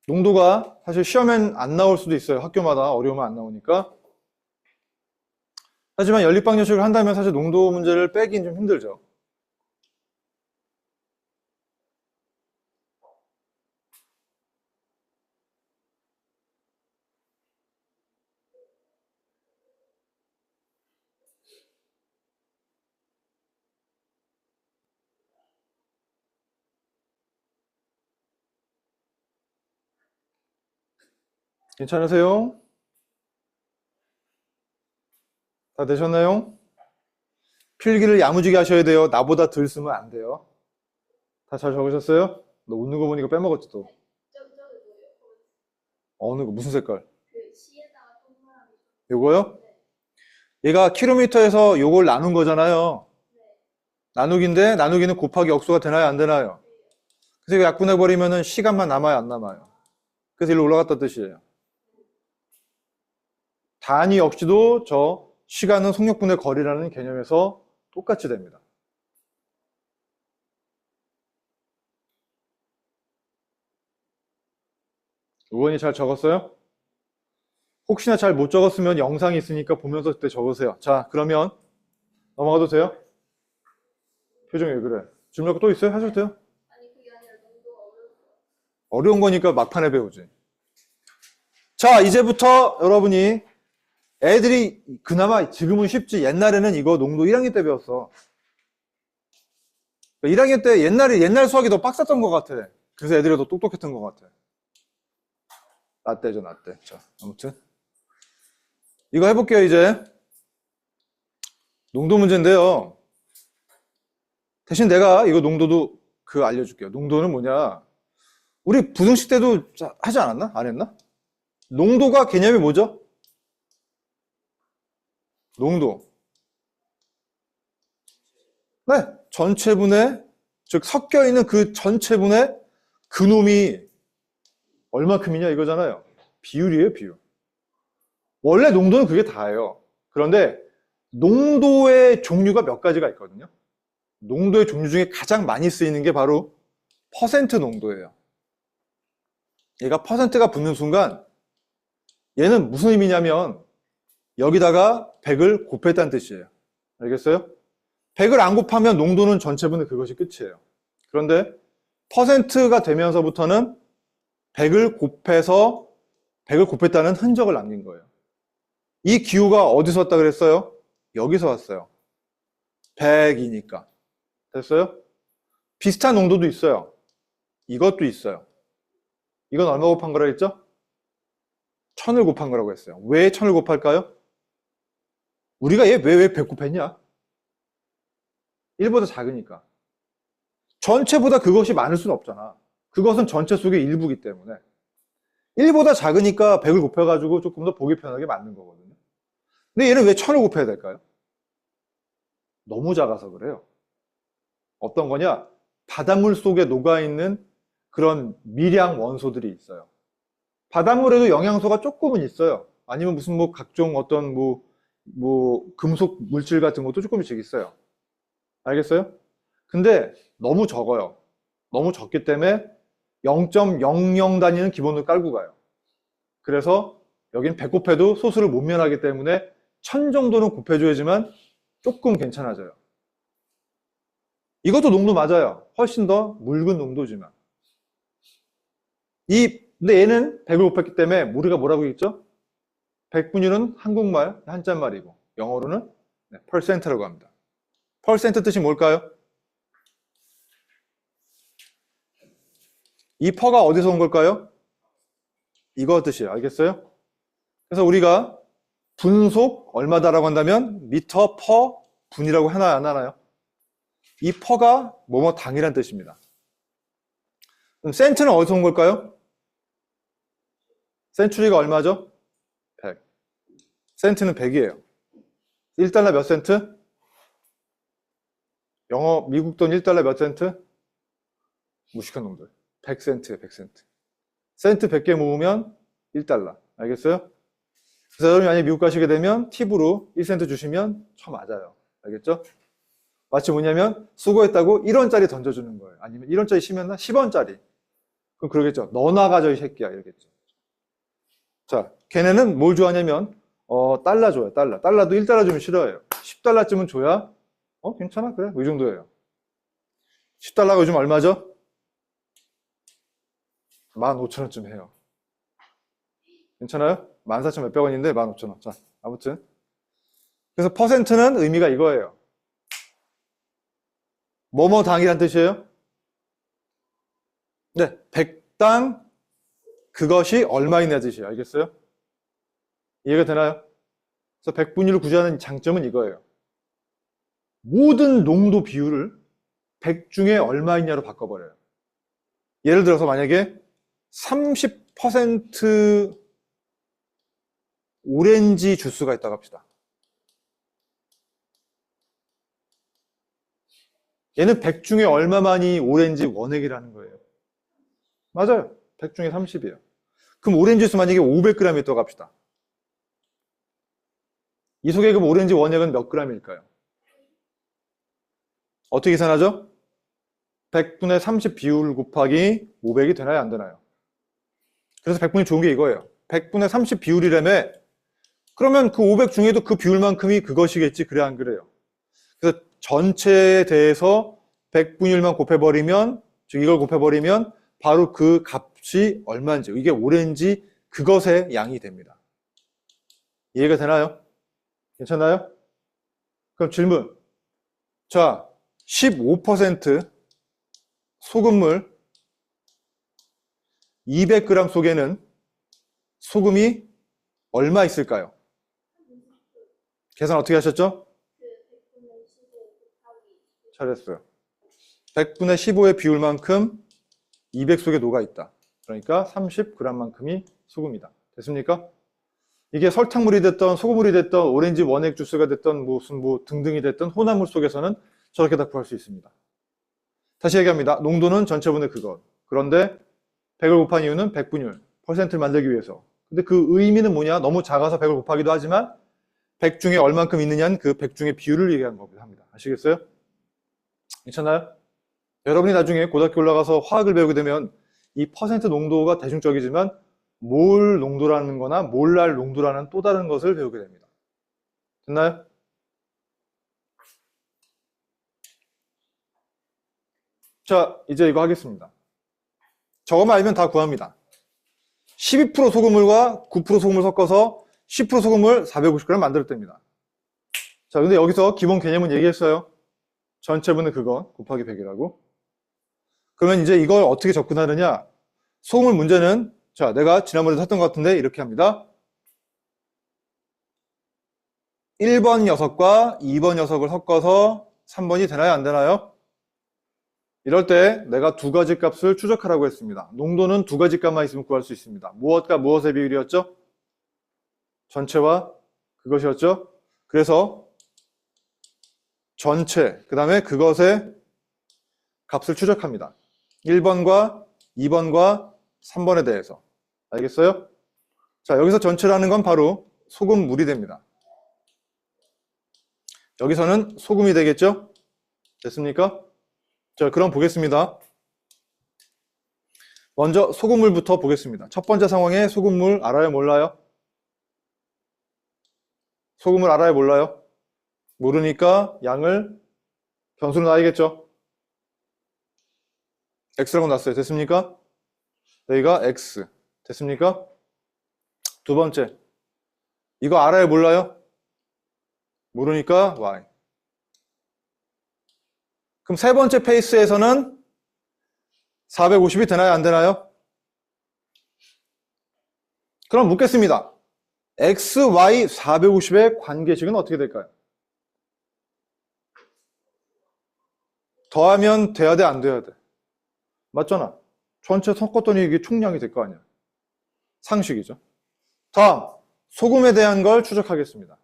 농도가 사실 시험엔 안 나올 수도 있어요. 학교마다 어려우면 안 나오니까. 하지만 연립방정식을 한다면 사실 농도 문제를 빼긴 좀 힘들죠. 괜찮으세요? 다 되셨나요? 필기를 야무지게 하셔야 돼요. 나보다 덜 쓰면 안 돼요. 다 잘 적으셨어요? 너 웃는 거 보니까 빼먹었지 또. 저기 뭐예요? 어느 거 무슨 색깔? 그 시에다가 동그라미. 요거요? 네. 얘가 킬로미터에서 요걸 나눈 거잖아요. 나누기인데 나누기는 곱하기 억수가 되나요? 안 되나요? 그래서 이거 약분해버리면은 시간만 남아요? 안 남아요? 그래서 일로 올라갔다 뜻이에요. 단위 역시도 저 시간은 속력분의 거리라는 개념에서 똑같이 됩니다. 의원이 잘 적었어요? 혹시나 잘 못 적었으면 영상이 있으니까 보면서 그때 적으세요. 자, 그러면 넘어가도 돼요? 표정이 왜 그래? 질문 또 있어요? 하셔도 돼요? 아니 그게 아니라 농도가 어려웠어요. 어려운 거니까 막판에 배우지. 자, 이제부터 여러분이 애들이 그나마 지금은 쉽지. 옛날에는 이거 농도 1학년 때 배웠어. 1학년 때 옛날 수학이 더 빡셌던 것 같아. 그래서 애들이 더 똑똑했던 것 같아. 나 때죠, 나 때. 자, 아무튼 이거 해볼게요. 이제 농도 문제인데요. 대신 내가 이거 농도도 알려줄게요. 농도는 뭐냐? 우리 부등식 때도 하지 않았나? 안 했나? 농도가 개념이 뭐죠? 농도. 네, 전체분의, 즉 섞여 있는 그 전체분의 그놈이 얼마큼이냐 이거잖아요. 비율이에요, 비율. 원래 농도는 그게 다예요. 그런데 농도의 종류가 몇 가지가 있거든요. 농도의 종류 중에 가장 많이 쓰이는 게 바로 퍼센트 농도예요. 얘가 퍼센트가 붙는 순간 얘는 무슨 의미냐면 여기다가 100을 곱했다는 뜻이에요. 알겠어요? 100을 안 곱하면 농도는 전체분의 그것이 끝이에요. 그런데 퍼센트가 되면서부터는 100을 곱했다는 흔적을 남긴 거예요. 이 기호가 어디서 왔다 그랬어요? 여기서 왔어요. 100이니까. 됐어요? 비슷한 농도도 있어요. 이것도 있어요. 이건 얼마 곱한 거라 했죠? 1000을 곱한 거라고 했어요. 왜 1000을 곱할까요? 우리가 얘 왜 100 곱했냐? 1보다 작으니까. 전체보다 그것이 많을 수는 없잖아. 그것은 전체 속의 일부이기 때문에. 1보다 작으니까 100을 곱해가지고 조금 더 보기 편하게 만든 거거든요. 근데 얘는 왜 1000을 곱해야 될까요? 너무 작아서 그래요. 어떤 거냐? 바닷물 속에 녹아있는 그런 미량 원소들이 있어요. 바닷물에도 영양소가 조금은 있어요. 아니면 무슨 뭐 각종 어떤 금속 물질 같은 것도 조금씩 있어요. 알겠어요? 근데 너무 적어요. 너무 적기 때문에 0.00 단위는 기본으로 깔고 가요. 그래서 여긴 100 곱해도 소수를 못 면하기 때문에 1000 정도는 곱해줘야지만 조금 괜찮아져요. 이것도 농도 맞아요. 훨씬 더 묽은 농도지만. 근데 얘는 100을 곱했기 때문에 우리가 뭐라고 했죠? 100분율은 한국말 한자말이고 영어로는 %라고 합니다. % 뜻이 뭘까요? 이 퍼가 어디서 온 걸까요? 이거 뜻이에요. 알겠어요? 그래서 우리가 분속 얼마다라고 한다면 미터 퍼 분이라고 하나 안 하나요? 이 퍼가 뭐뭐 당이란 뜻입니다. 그럼 센트는 어디서 온 걸까요? 센츄리가 얼마죠? 100. 센트는 100이에요. 1달러 몇 센트? 미국 돈 1달러 몇 센트? 무식한 놈들. 100센트예요, 100센트. 센트 100개 모으면 1달러. 알겠어요? 그래서 여러분이 만약에 미국 가시게 되면 팁으로 1센트 주시면 맞아요. 알겠죠? 마치 뭐냐면 수고했다고 1원짜리 던져주는 거예요. 아니면 1원짜리 심었나? 10원짜리. 그럼 그러겠죠. 너 나가져 이 새끼야 이러겠죠. 자, 걔네는 뭘 좋아하냐면 달러 줘요. 달러도 1달러 주면 싫어해요. 10달러쯤은 줘야 괜찮아 그래 이 정도예요. 10달러가 요즘 얼마죠? 15,000원쯤 해요. 괜찮아요? 14,000 몇백 원인데 15,000원. 자, 아무튼 그래서 퍼센트는 의미가 이거예요. 뭐뭐 당이란 뜻이에요? 네, 100당 그것이 얼마이냐 뜻이에요. 알겠어요? 이해가 되나요? 그래서 백분율을 구제하는 장점은 이거예요. 모든 농도 비율을 100 중에 얼마이냐로 바꿔버려요. 예를 들어서 만약에 30% 오렌지 주스가 있다고 합시다. 얘는 100 중에 얼마만이 오렌지 원액이라는 거예요. 맞아요. 100 중에 30이에요. 그럼 오렌지 주스 만약에 500g이 있다고 합시다. 이 속에 그럼 오렌지 원액은 몇 g일까요? 어떻게 계산하죠? 100분의 30 비율 곱하기 500이 되나요? 안 되나요? 그래서 100분이 좋은 게 이거예요. 100분의 30 비율이라며 그러면 그 500 중에도 그 비율만큼이 그것이겠지. 그래 안 그래요? 그래서 전체에 대해서 100분율만 곱해버리면, 즉 이걸 곱해버리면 바로 그 값이 얼마인지, 이게 오렌지 그것의 양이 됩니다. 이해가 되나요? 괜찮나요? 그럼 질문. 자, 15% 소금물 200g 속에는 소금이 얼마 있을까요? 계산 어떻게 하셨죠? 그 100분의 15 곱하기 잘했어요. 100분의 15의 비율만큼 200 속에 녹아 있다. 그러니까 30g만큼이 소금이다. 됐습니까? 이게 설탕물이 됐던 소금물이 됐던 오렌지 원액 주스가 됐던 무슨 등등이 됐던 혼합물 속에서는 저렇게 다 구할 수 있습니다. 다시 얘기합니다. 농도는 전체분의 그것. 그런데 100을 곱한 이유는 100분율, 퍼센트를 만들기 위해서. 근데 그 의미는 뭐냐? 너무 작아서 100을 곱하기도 하지만 100 중에 얼만큼 있느냐는 그 100 중의 비율을 얘기하는 겁니다. 아시겠어요? 괜찮나요? 여러분이 나중에 고등학교 올라가서 화학을 배우게 되면 이 퍼센트 농도가 대중적이지만 몰 농도라는 거나 몰랄 농도라는 또 다른 것을 배우게 됩니다. 됐나요? 자, 이제 이거 하겠습니다. 저거만 알면 다 구합니다. 12% 소금물과 9% 소금을 섞어서 10% 소금물 450g 만들었답니다. 자, 근데 여기서 기본 개념은 얘기했어요. 전체분의 그거 곱하기 100이라고. 그러면 이제 이걸 어떻게 접근하느냐? 소금물 문제는 자, 내가 지난번에도 했던 것 같은데 이렇게 합니다. 1번 녀석과 2번 녀석을 섞어서 3번이 되나요? 안 되나요? 이럴 때 내가 두 가지 값을 추적하라고 했습니다. 농도는 두 가지 값만 있으면 구할 수 있습니다. 무엇과 무엇의 비율이었죠? 전체와 그것이었죠? 그래서 전체, 그 다음에 그것의 값을 추적합니다. 1번과 2번과 3번에 대해서. 알겠어요? 자, 여기서 전체라는 건 바로 소금물이 됩니다. 여기서는 소금이 되겠죠? 됐습니까? 자, 그럼 보겠습니다. 먼저 소금물부터 보겠습니다. 첫 번째 상황에 소금물 알아요? 몰라요? 소금물 알아요? 몰라요? 모르니까 양을 변수로 놔야겠죠? x라고 놨어요. 됐습니까? 여기가 x. 됐습니까? 두 번째. 이거 알아요? 몰라요? 모르니까 y. 그럼 세 번째 페이스에서는 450이 되나요? 안 되나요? 그럼 묻겠습니다. x, y 450의 관계식은 어떻게 될까요? 더하면 돼야 돼? 안 돼야 돼? 맞잖아. 전체 섞었더니 이게 총량이 될 거 아니야. 상식이죠. 다음, 소금에 대한 걸 추적하겠습니다.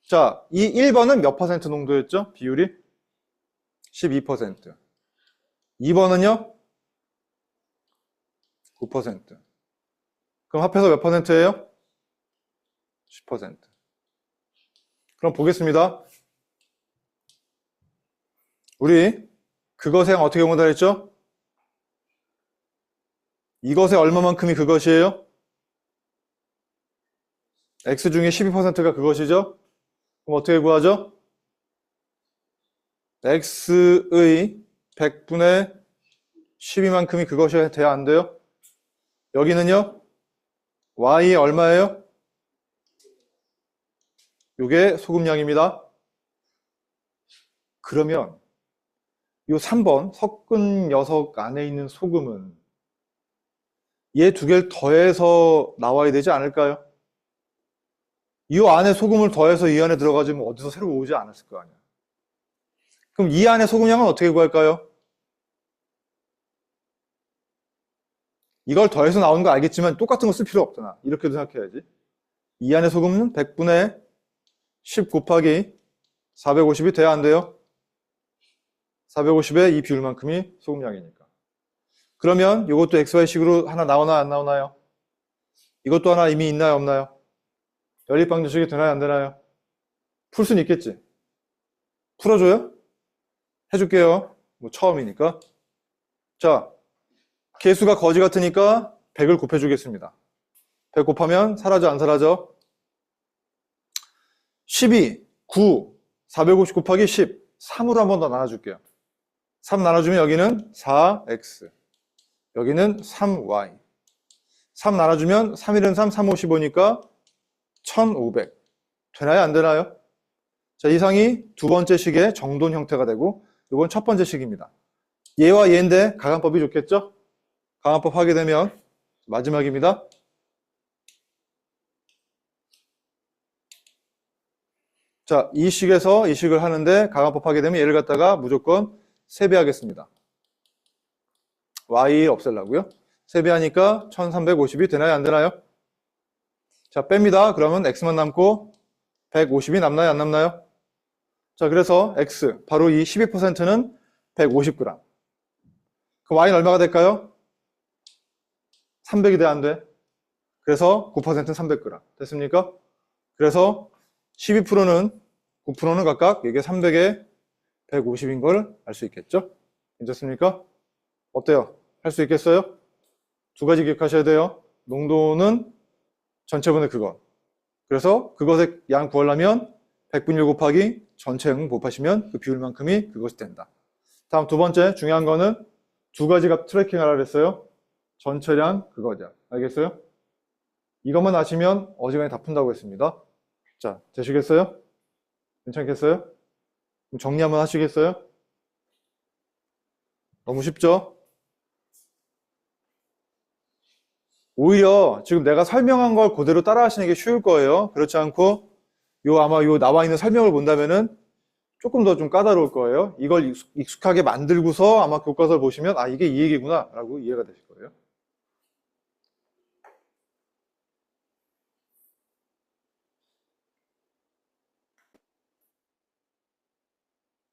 자, 이 1번은 몇 퍼센트 농도였죠? 비율이? 12%. 2번은요? 9%. 그럼 합해서 몇 퍼센트예요? 10%. 그럼 보겠습니다. 우리 그것의 양 어떻게 공부다 했죠? 이것의 얼마만큼이 그것이에요? x 중에 12%가 그것이죠? 그럼 어떻게 구하죠? x의 100분의 12만큼이 그것이 돼야 안 돼요? 여기는요? y이 얼마예요? 이게 소금량입니다. 그러면 이 3번 섞은 녀석 안에 있는 소금은 얘 두 개를 더해서 나와야 되지 않을까요? 이 안에 소금을 더해서 이 안에 들어가지면 어디서 새로 오지 않았을 거 아니야. 그럼 이 안에 소금량은 어떻게 구할까요? 이걸 더해서 나오는 거 알겠지만 똑같은 거 쓸 필요 없잖아. 이렇게도 생각해야지. 이 안에 소금은 100분의 10 곱하기 450이 돼야 안 돼요? 450의 이 비율만큼이 소금량이니까. 그러면 이것도 XY식으로 하나 나오나 안 나오나요? 이것도 하나 이미 있나요 없나요? 연립방정식이 되나요 안 되나요? 풀 수는 있겠지. 풀어줘요? 해줄게요. 뭐 처음이니까. 자, 개수가 거지 같으니까 100을 곱해주겠습니다. 100 곱하면 사라져 안 사라져? 12, 9, 450 곱하기 10, 3으로 한 번 더 나눠줄게요. 3 나눠주면 여기는 4x, 여기는 3y. 3 나눠주면 3일은 3, 3, 55니까 1500. 되나요 안 되나요? 자, 이상이 두 번째 식의 정돈 형태가 되고 이건 첫 번째 식입니다. 얘와 얘인데 가간법이 좋겠죠? 가간법 하게 되면 마지막입니다. 자, 이 식에서 이 식을 하는데 가간법 하게 되면 얘를 갖다가 무조건 세배하겠습니다. y 없애려고요. 세배하니까 1350이 되나요 안 되나요? 자, 뺍니다. 그러면 x만 남고 150이 남나요 안 남나요? 자, 그래서 x, 바로 이 12%는 150g. 그럼 y는 얼마가 될까요? 300이 돼 안 돼? 그래서 9%는 300g. 됐습니까? 그래서 12%는 9%는 각각 이게 300에 150인 걸 알 수 있겠죠? 괜찮습니까? 어때요? 할 수 있겠어요? 두 가지 기억하셔야 돼요. 농도는 전체분의 그것. 그래서 그것의 양 구하려면 100분의 1 곱하기 전체응 곱하시면 그 비율만큼이 그것이 된다. 다음 두 번째 중요한 거는 두 가지 값 트래킹 하라 그랬어요. 전체량 그거죠. 알겠어요? 이것만 아시면 어지간히 다 푼다고 했습니다. 자, 되시겠어요? 괜찮겠어요? 그럼 정리 한번 하시겠어요? 너무 쉽죠? 오히려 지금 내가 설명한 걸 그대로 따라 하시는 게 쉬울 거예요. 그렇지 않고 아마 나와 있는 설명을 본다면은 조금 더 좀 까다로울 거예요. 이걸 익숙하게 만들고서 아마 교과서를 보시면 아, 이게 이 얘기구나 라고 이해가 되실 거예요.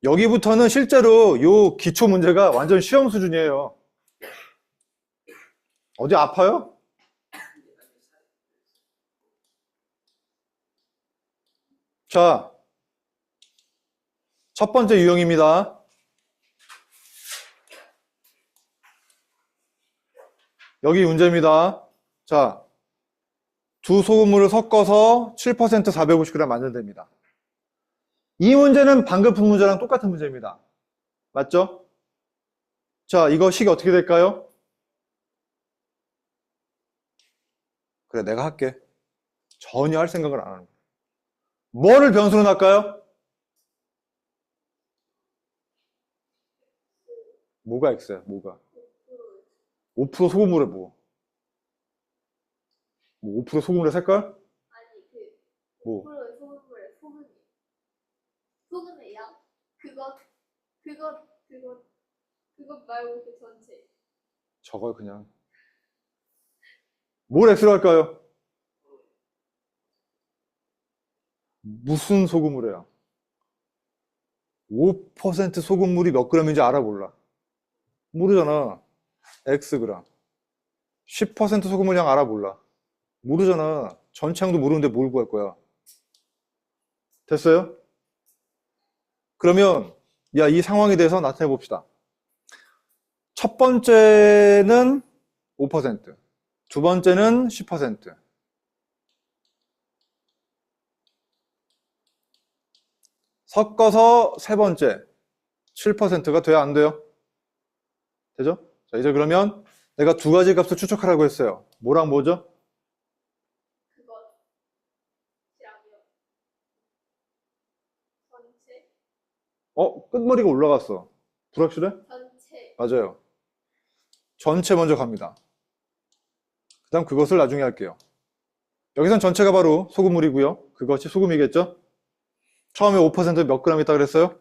여기부터는 실제로 요 기초 문제가 완전 시험 수준이에요. 어디 아파요? 자, 첫 번째 유형입니다. 여기 문제입니다. 자, 두 소금물을 섞어서 7% 450g 만든답니다. 이 문제는 방금 푼 문제랑 똑같은 문제입니다. 맞죠? 자, 이거 식이 어떻게 될까요? 그래, 내가 할게. 전혀 할 생각을 안 하는 거예요. 뭐를 변수로 놨을까요? 뭐가 X야, 뭐가? 5% 소금물에 뭐? 5% 소금물의 색깔? 아니 그 뭐? 5%의 소금물에 소금의 양 그것 말고 그 전체 저걸 그냥. 뭘 X로 할까요? 무슨 소금물이야? 5% 소금물이 몇 g인지 알아 몰라? 모르잖아. Xg. 10% 소금물량 알아 몰라? 모르잖아. 전체량도 모르는데 뭘 구할 거야? 됐어요? 그러면 야, 이 상황에 대해서 나타내 봅시다. 첫 번째는 5%, 두 번째는 10%. 섞어서 세 번째 7%가 돼야 안 돼요? 되죠? 자, 이제 그러면 내가 두 가지 값을 추적하라고 했어요. 뭐랑 뭐죠? 그것이라며 전체 끝머리가 올라갔어. 불확실해? 전체 맞아요. 전체 먼저 갑니다. 다음 그것을 나중에 할게요. 여기선 전체가 바로 소금물이고요. 그것이 소금이겠죠? 처음에 5%몇 그램 있다 그랬어요?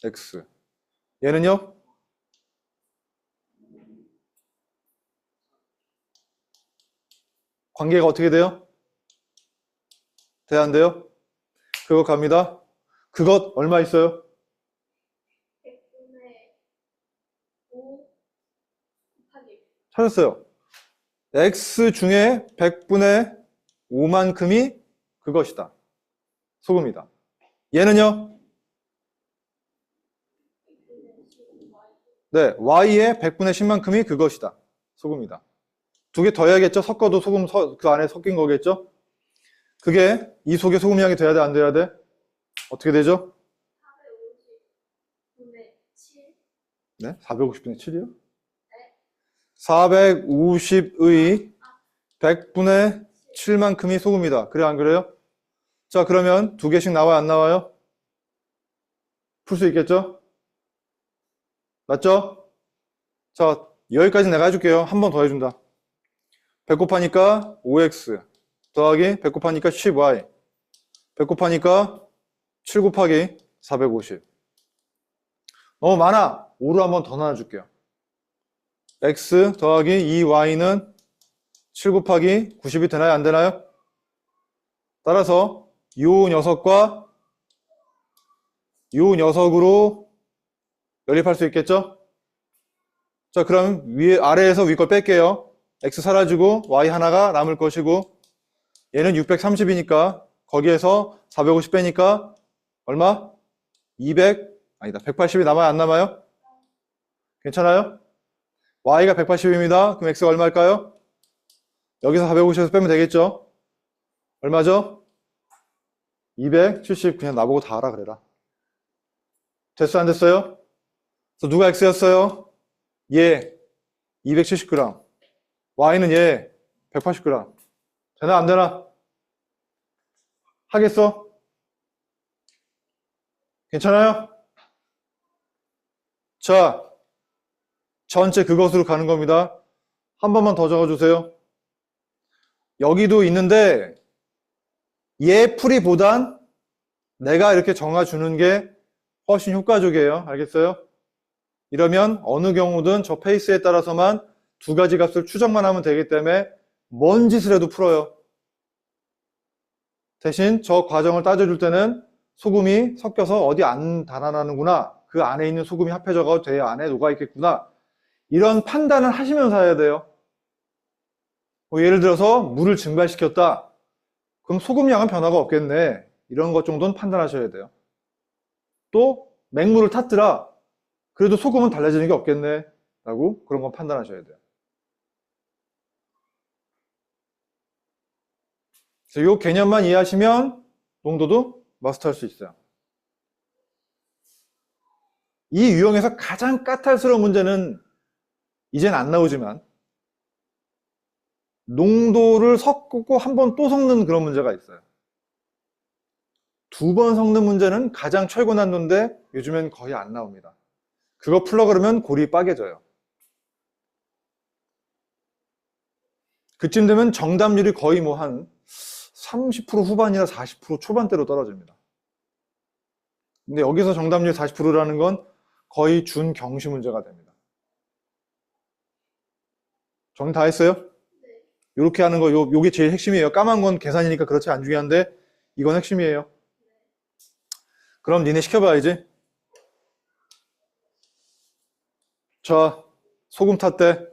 X. 얘는요? 관계가 어떻게 돼요? 돼야 안 돼요? 그것 갑니다. 그것 얼마 있어요? 100분의 5 곱하기 찾았어요. X 중에 100분의 5만큼이 그것이다. 소금이다. 얘는요? 100분의 15 네, Y의 100분의 10만큼이 그것이다. 소금이다. 두 개 더 해야겠죠? 섞어도 소금 그 안에 섞인 거겠죠? 그게 이 속에 소금 양이 돼야 돼, 안 돼야 돼? 어떻게 되죠? 450분의 7 네? 450분의 7이요? 450의 100분의 7만큼이 소금이다. 그래, 안 그래요? 자, 그러면 두 개씩 나와요, 안 나와요? 풀 수 있겠죠? 맞죠? 자, 여기까지 내가 해줄게요. 한 번 더 해준다. 100 곱하니까 5x 더하기 100 곱하니까 10y 100 곱하니까 7 곱하기 450 너무 많아. 5로 한 번 더 나눠줄게요. x 더하기 2y는 7 곱하기 90이 되나요? 안 되나요? 따라서 요 녀석과 요 녀석으로 연립할 수 있겠죠? 자, 그럼 아래에서 위 걸 뺄게요. x 사라지고 y 하나가 남을 것이고 얘는 630이니까 거기에서 450 빼니까 얼마? 180이 남아요? 안 남아요? 괜찮아요? y가 180입니다. 그럼 x가 얼마일까요? 여기서 450에서 빼면 되겠죠? 얼마죠? 270. 그냥 나보고 다 알아 그래라. 됐어 안 됐어요? 그래서 누가 x였어요? 얘 270g, y는 얘 180g. 되나 안 되나? 하겠어? 괜찮아요? 자, 전체 그것으로 가는 겁니다. 한 번만 더 적어주세요. 여기도 있는데 얘 풀이보단 내가 이렇게 정해주는 게 훨씬 효과적이에요. 알겠어요? 이러면 어느 경우든 저 페이스에 따라서만 두 가지 값을 추정만 하면 되기 때문에 뭔 짓을 해도 풀어요. 대신 저 과정을 따져줄 때는 소금이 섞여서 어디 안 달아나는구나. 그 안에 있는 소금이 합해져가 돼 안에 녹아있겠구나. 이런 판단을 하시면서 해야 돼요. 뭐 예를 들어서 물을 증발시켰다. 그럼 소금량은 변화가 없겠네. 이런 것 정도는 판단하셔야 돼요. 또 맹물을 탔더라. 그래도 소금은 달라지는 게 없겠네. 라고 그런 건 판단하셔야 돼요. 그래서 이 개념만 이해하시면 농도도 마스터할 수 있어요. 이 유형에서 가장 까탈스러운 문제는 이젠 안 나오지만 농도를 섞고 한 번 또 섞는 그런 문제가 있어요. 두 번 섞는 문제는 가장 최고 난도인데 요즘엔 거의 안 나옵니다. 그거 풀려 그러면 골이 빠개져요. 그쯤 되면 정답률이 거의 뭐 한 30% 후반이나 40% 초반대로 떨어집니다. 근데 여기서 정답률 40%라는 건 거의 준경시 문제가 됩니다. 정리 다 했어요? 네. 이렇게 하는 거, 요게 제일 핵심이에요. 까만 건 계산이니까 그렇지 안 중요한데 이건 핵심이에요. 그럼 니네 시켜봐야지. 자, 소금 탔대.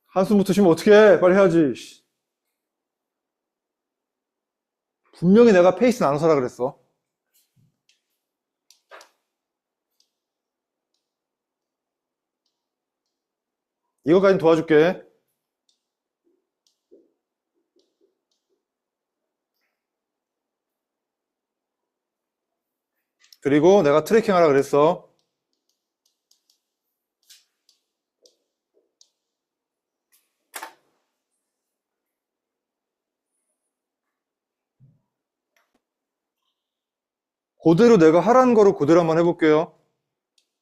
한숨부터 쉬면 어떻게 해? 빨리 해야지. 분명히 내가 페이스 나눠서라 그랬어. 이거까지 도와줄게. 그리고 내가 트래킹 하라 그랬어. 그대로 내가 하라는 거를 그대로 한번 해볼게요.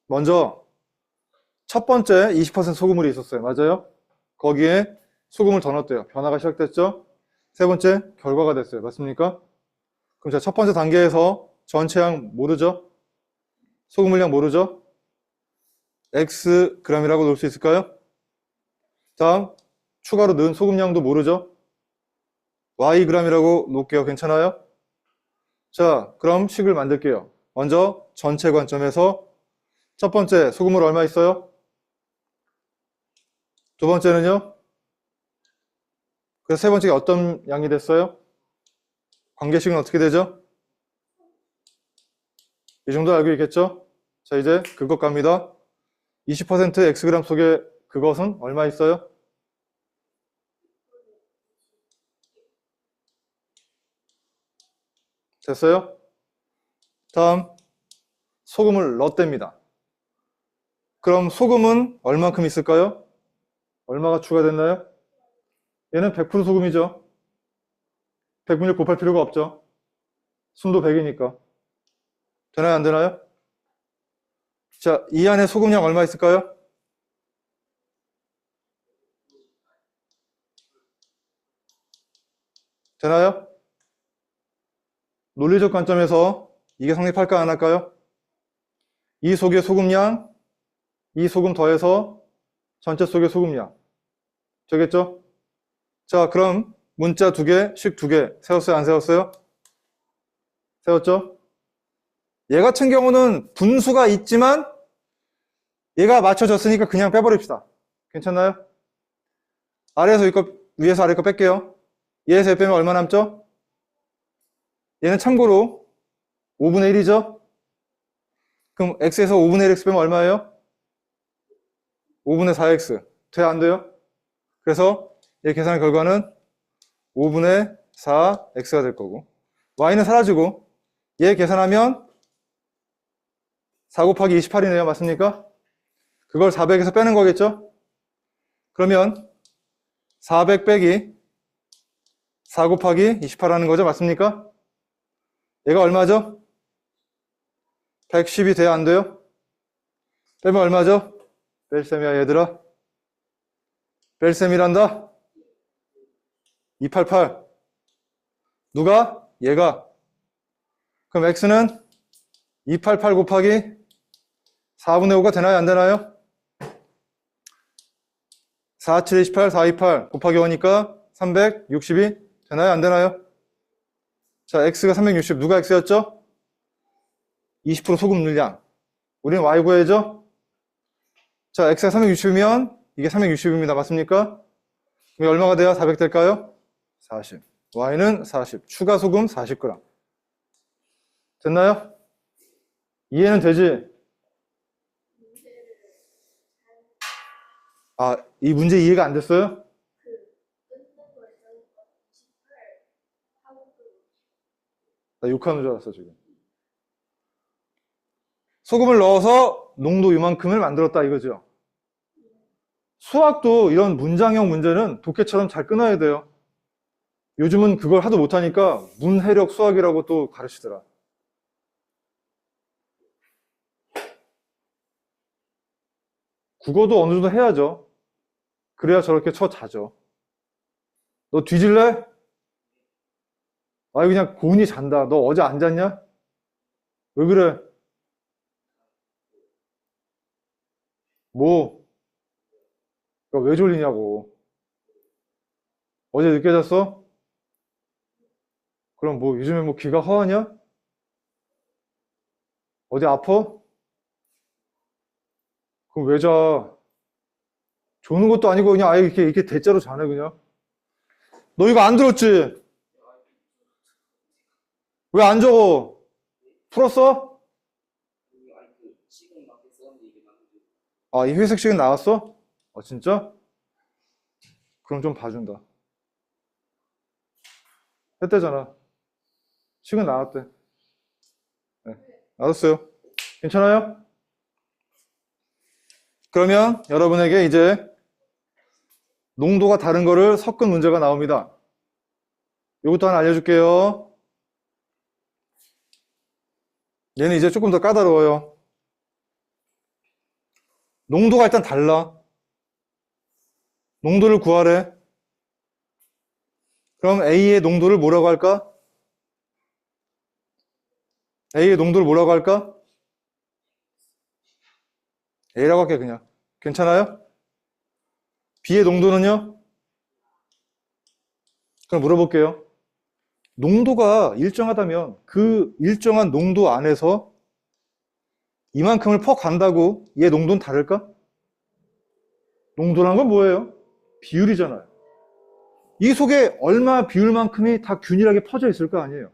먼저 첫 번째 20% 소금물이 있었어요. 맞아요? 거기에 소금을 더 넣었대요. 변화가 시작됐죠? 세 번째 결과가 됐어요. 맞습니까? 그럼 자, 첫 번째 단계에서 전체 양 모르죠? 소금물량 모르죠? X g이라고 놓을 수 있을까요? 다음 추가로 넣은 소금량도 모르죠? Y g이라고 놓을게요. 괜찮아요? 자, 그럼 식을 만들게요. 먼저 전체 관점에서 첫 번째 소금물 얼마 있어요? 두 번째는요? 그래서 세 번째가 어떤 양이 됐어요? 관계식은 어떻게 되죠? 이 정도 알고 있겠죠? 자, 이제 그것 갑니다. 20% Xg 속에 그것은 얼마 있어요? 됐어요? 다음 소금을 넣었답니다. 그럼 소금은 얼만큼 있을까요? 얼마가 추가됐나요? 얘는 100% 소금이죠. 100분의 곱할 필요가 없죠. 순도 100이니까. 되나요? 안 되나요? 자, 이 안에 소금량 얼마 있을까요? 되나요? 논리적 관점에서 이게 성립할까 안 할까요? 이 속의 소금량, 이 소금 더해서 전체 속의 소금량. 되겠죠? 자, 그럼 문자 2개, 식 2개 세웠어요? 안 세웠어요? 세웠죠? 얘 같은 경우는 분수가 있지만 얘가 맞춰졌으니까 그냥 빼버립시다. 괜찮나요? 아래에서 이거 위에서 아래 거 뺄게요. 얘에서 얘 빼면 얼마 남죠? 얘는 참고로 5분의 1이죠? 그럼 x에서 5분의 1x 빼면 얼마예요? 5분의 4x. 돼? 안 돼요? 그래서 얘 계산의 결과는 5분의 4x가 될 거고 y는 사라지고 얘 계산하면 4 곱하기 28이네요. 맞습니까? 그걸 400에서 빼는 거겠죠? 그러면 400 빼기 4 곱하기 28 하는 거죠? 맞습니까? 얘가 얼마죠? 110이 돼야 안 돼요? 빼면 얼마죠? 뺄셈이야 얘들아. 뺄셈이란다. 288. 누가? 얘가. 그럼 x는 288 곱하기 4분의 5가 되나요? 안 되나요? 4, 7, 28, 4, 28 곱하기 5니까 360이 되나요? 안 되나요? 자, x가 360. 누가 x였죠? 20% 소금 물량. 우리는 y 구해야죠? 자, x가 360이면 이게 360입니다. 맞습니까? 그럼 얼마가 돼야 400 될까요? 40. y는 40. 추가 소금 40g. 됐나요? 이해는 되지? 아, 이 문제 이해가 안 됐어요? 나 욕하는 줄 알았어, 지금. 소금을 넣어서 농도 이만큼을 만들었다 이거죠. 수학도 이런 문장형 문제는 독해처럼 잘 끊어야 돼요. 요즘은 그걸 하도 못하니까 문해력 수학이라고 또 가르치더라. 국어도 어느 정도 해야죠. 그래야 저렇게 쳐 자죠. 너 뒤질래? 아이 그냥 곤히 잔다. 너 어제 안 잤냐? 왜 그래? 뭐? 왜 졸리냐고. 어제 늦게 잤어? 그럼 뭐 요즘에 뭐 귀가 허하냐? 어디 아파? 그럼 왜 자? 조는 것도 아니고 그냥 아예 이렇게 대자로 자네 그냥. 너 이거 안 들었지? 왜 안 적어? 풀었어? 식은 막 썼는데 이게 맞는지 아, 이 회색 식은 나왔어? 진짜? 그럼 좀 봐준다. 했대잖아. 식은 나왔대. 네, 나왔어요. 괜찮아요? 그러면 여러분에게 이제 농도가 다른 거를 섞은 문제가 나옵니다. 이것도 하나 알려줄게요. 얘는 이제 조금 더 까다로워요. 농도가 일단 달라. 농도를 구하래. 그럼 A의 농도를 뭐라고 할까? A의 농도를 뭐라고 할까? A라고 할게 그냥. 괜찮아요? B의 농도는요? 그럼 물어볼게요. 농도가 일정하다면 그 일정한 농도 안에서 이만큼을 퍼간다고 얘 농도는 다를까? 농도란 건 뭐예요? 비율이잖아요. 이 속에 얼마 비율만큼이 다 균일하게 퍼져 있을 거 아니에요.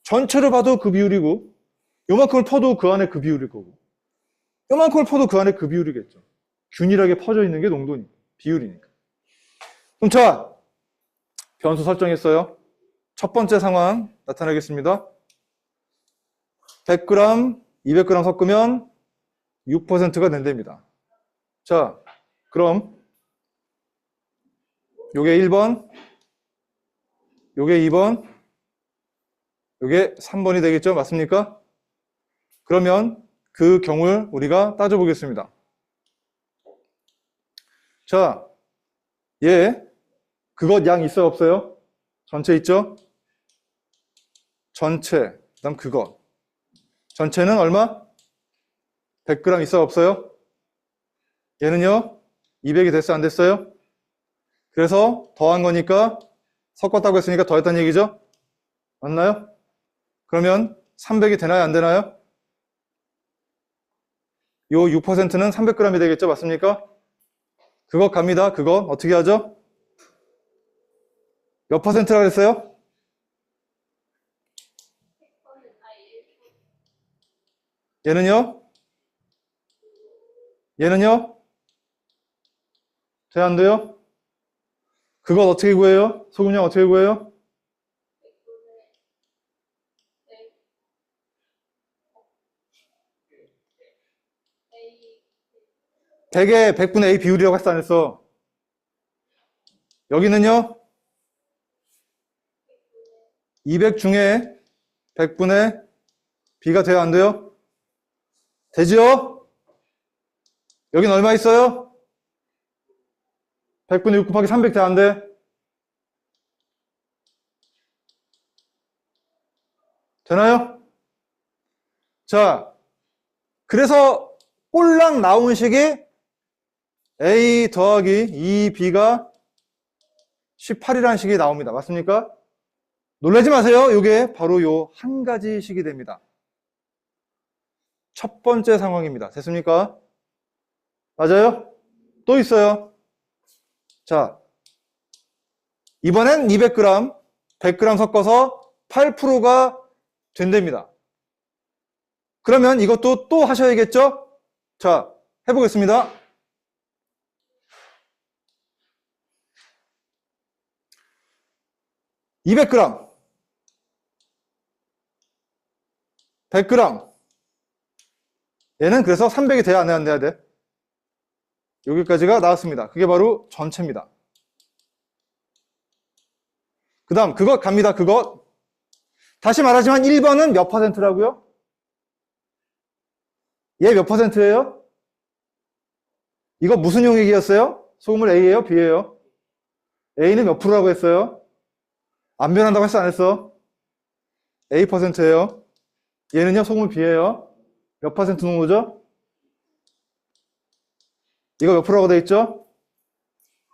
전체를 봐도 그 비율이고 요만큼을 퍼도 그 안에 그 비율일 거고 요만큼을 퍼도 그 안에 그 비율이겠죠. 균일하게 퍼져 있는 게 농도니까, 비율이니까. 그럼 자, 변수 설정했어요. 첫 번째 상황 나타나겠습니다. 100g, 200g 섞으면 6%가 된답니다. 자, 그럼 요게 1번, 요게 2번, 요게 3번이 되겠죠? 맞습니까? 그러면 그 경우를 우리가 따져보겠습니다. 자, 얘 그것 양 있어요? 없어요? 전체 있죠? 전체, 그 다음 그것. 전체는 얼마? 100g 있어요? 없어요? 얘는요? 200이 됐어요? 안 됐어요? 그래서 더한 거니까 섞었다고 했으니까 더했다는 얘기죠? 맞나요? 그러면 300이 되나요? 안 되나요? 요 6%는 300g이 되겠죠? 맞습니까? 그것 갑니다. 그거 어떻게 하죠? 몇 퍼센트라고 했어요? 얘는요? 얘는요? 돼? 안 돼요? 그것 어떻게 구해요? 소금량 어떻게 구해요? 100에 100분의 A 비율이라고 했어 안 했어? 여기는요? 200 중에 100분의 B가 돼요? 안 돼요? 되죠? 여긴 얼마 있어요? 100분의 6 곱하기 300 돼? 안 돼? 되나요? 자, 그래서 꼴랑 나온 식이 A 더하기 2B가 18이라는 식이 나옵니다. 맞습니까? 놀라지 마세요. 이게 바로 요 한 가지 식이 됩니다. 첫 번째 상황입니다. 됐습니까? 맞아요? 또 있어요. 자, 이번엔 200g, 100g 섞어서 8%가 된답니다. 그러면 이것도 또 하셔야겠죠? 자, 해보겠습니다. 200g, 100g. 얘는 그래서 300이 돼야 안 돼야 돼? 여기까지가 나왔습니다. 그게 바로 전체입니다. 그 다음 그것 갑니다. 그것. 다시 말하지만 1번은 몇 퍼센트라고요? 얘 몇 퍼센트예요? 이거 무슨 용액이었어요? 소금물 A예요? B예요? A는 몇 프로라고 했어요? 안 변한다고 했어? 안 했어? A %예요. 얘는요? 소금물 B예요. 몇 퍼센트 농도죠? 이거 몇 프로라고 되어 있죠?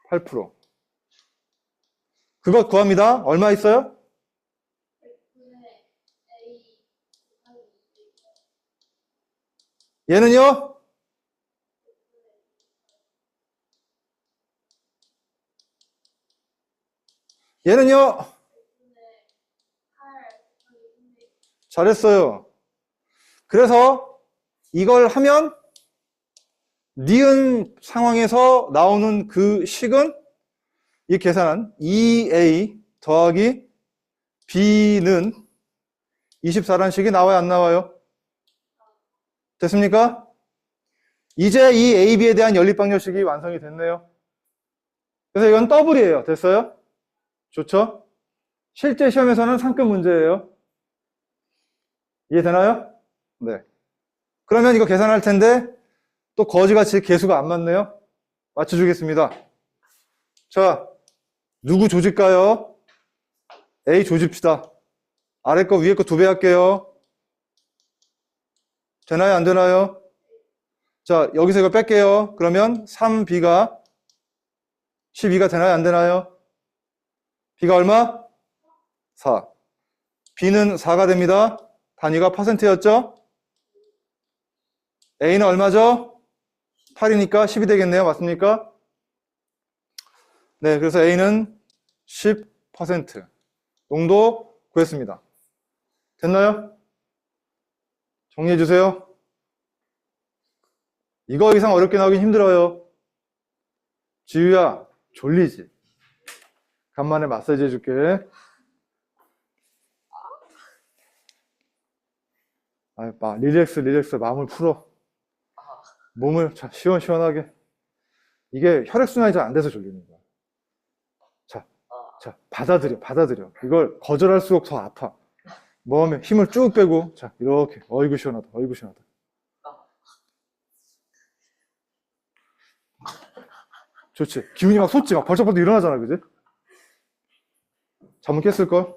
8%. 그것 구합니다. 얼마 있어요? 얘는요? 얘는요? 잘했어요. 그래서 이걸 하면 니은 상황에서 나오는 그 식은 이 계산한 2A 더하기 B는 24라는 식이 나와요? 안 나와요? 됐습니까? 이제 이 AB에 대한 연립방정식이 완성이 됐네요. 그래서 이건 더블이에요. 됐어요? 좋죠? 실제 시험에서는 상급 문제예요. 이해되나요? 네. 그러면 이거 계산할 텐데 또 거지같이 개수가 안 맞네요. 맞춰주겠습니다. 자, 누구 조질까요? A 조집시다. 아래 거 위에 거 2배 할게요. 되나요? 안 되나요? 자, 여기서 이거 뺄게요. 그러면 3B가 12가 되나요? 안 되나요? B가 얼마? 4. B는 4가 됩니다. 단위가 퍼센트였죠? A는 얼마죠? 8이니까 10이 되겠네요. 맞습니까? 네, 그래서 A는 10% 농도 구했습니다. 됐나요? 정리해 주세요. 이거 이상 어렵게 나오긴 힘들어요. 지우야, 졸리지? 간만에 마사지 해줄게. 릴렉스, 마음을 풀어. 몸을 시원시원하게. 이게 혈액순환이 잘 안 돼서 졸리는 거야. 자, 받아들여. 이걸 거절할수록 더 아파. 뭐 하면 힘을 쭉 빼고, 자, 이렇게. 어이구, 시원하다. 좋지. 기운이 막 솟지. 막 벌쩍벌쩍 일어나잖아, 그지? 잠은 깼을걸?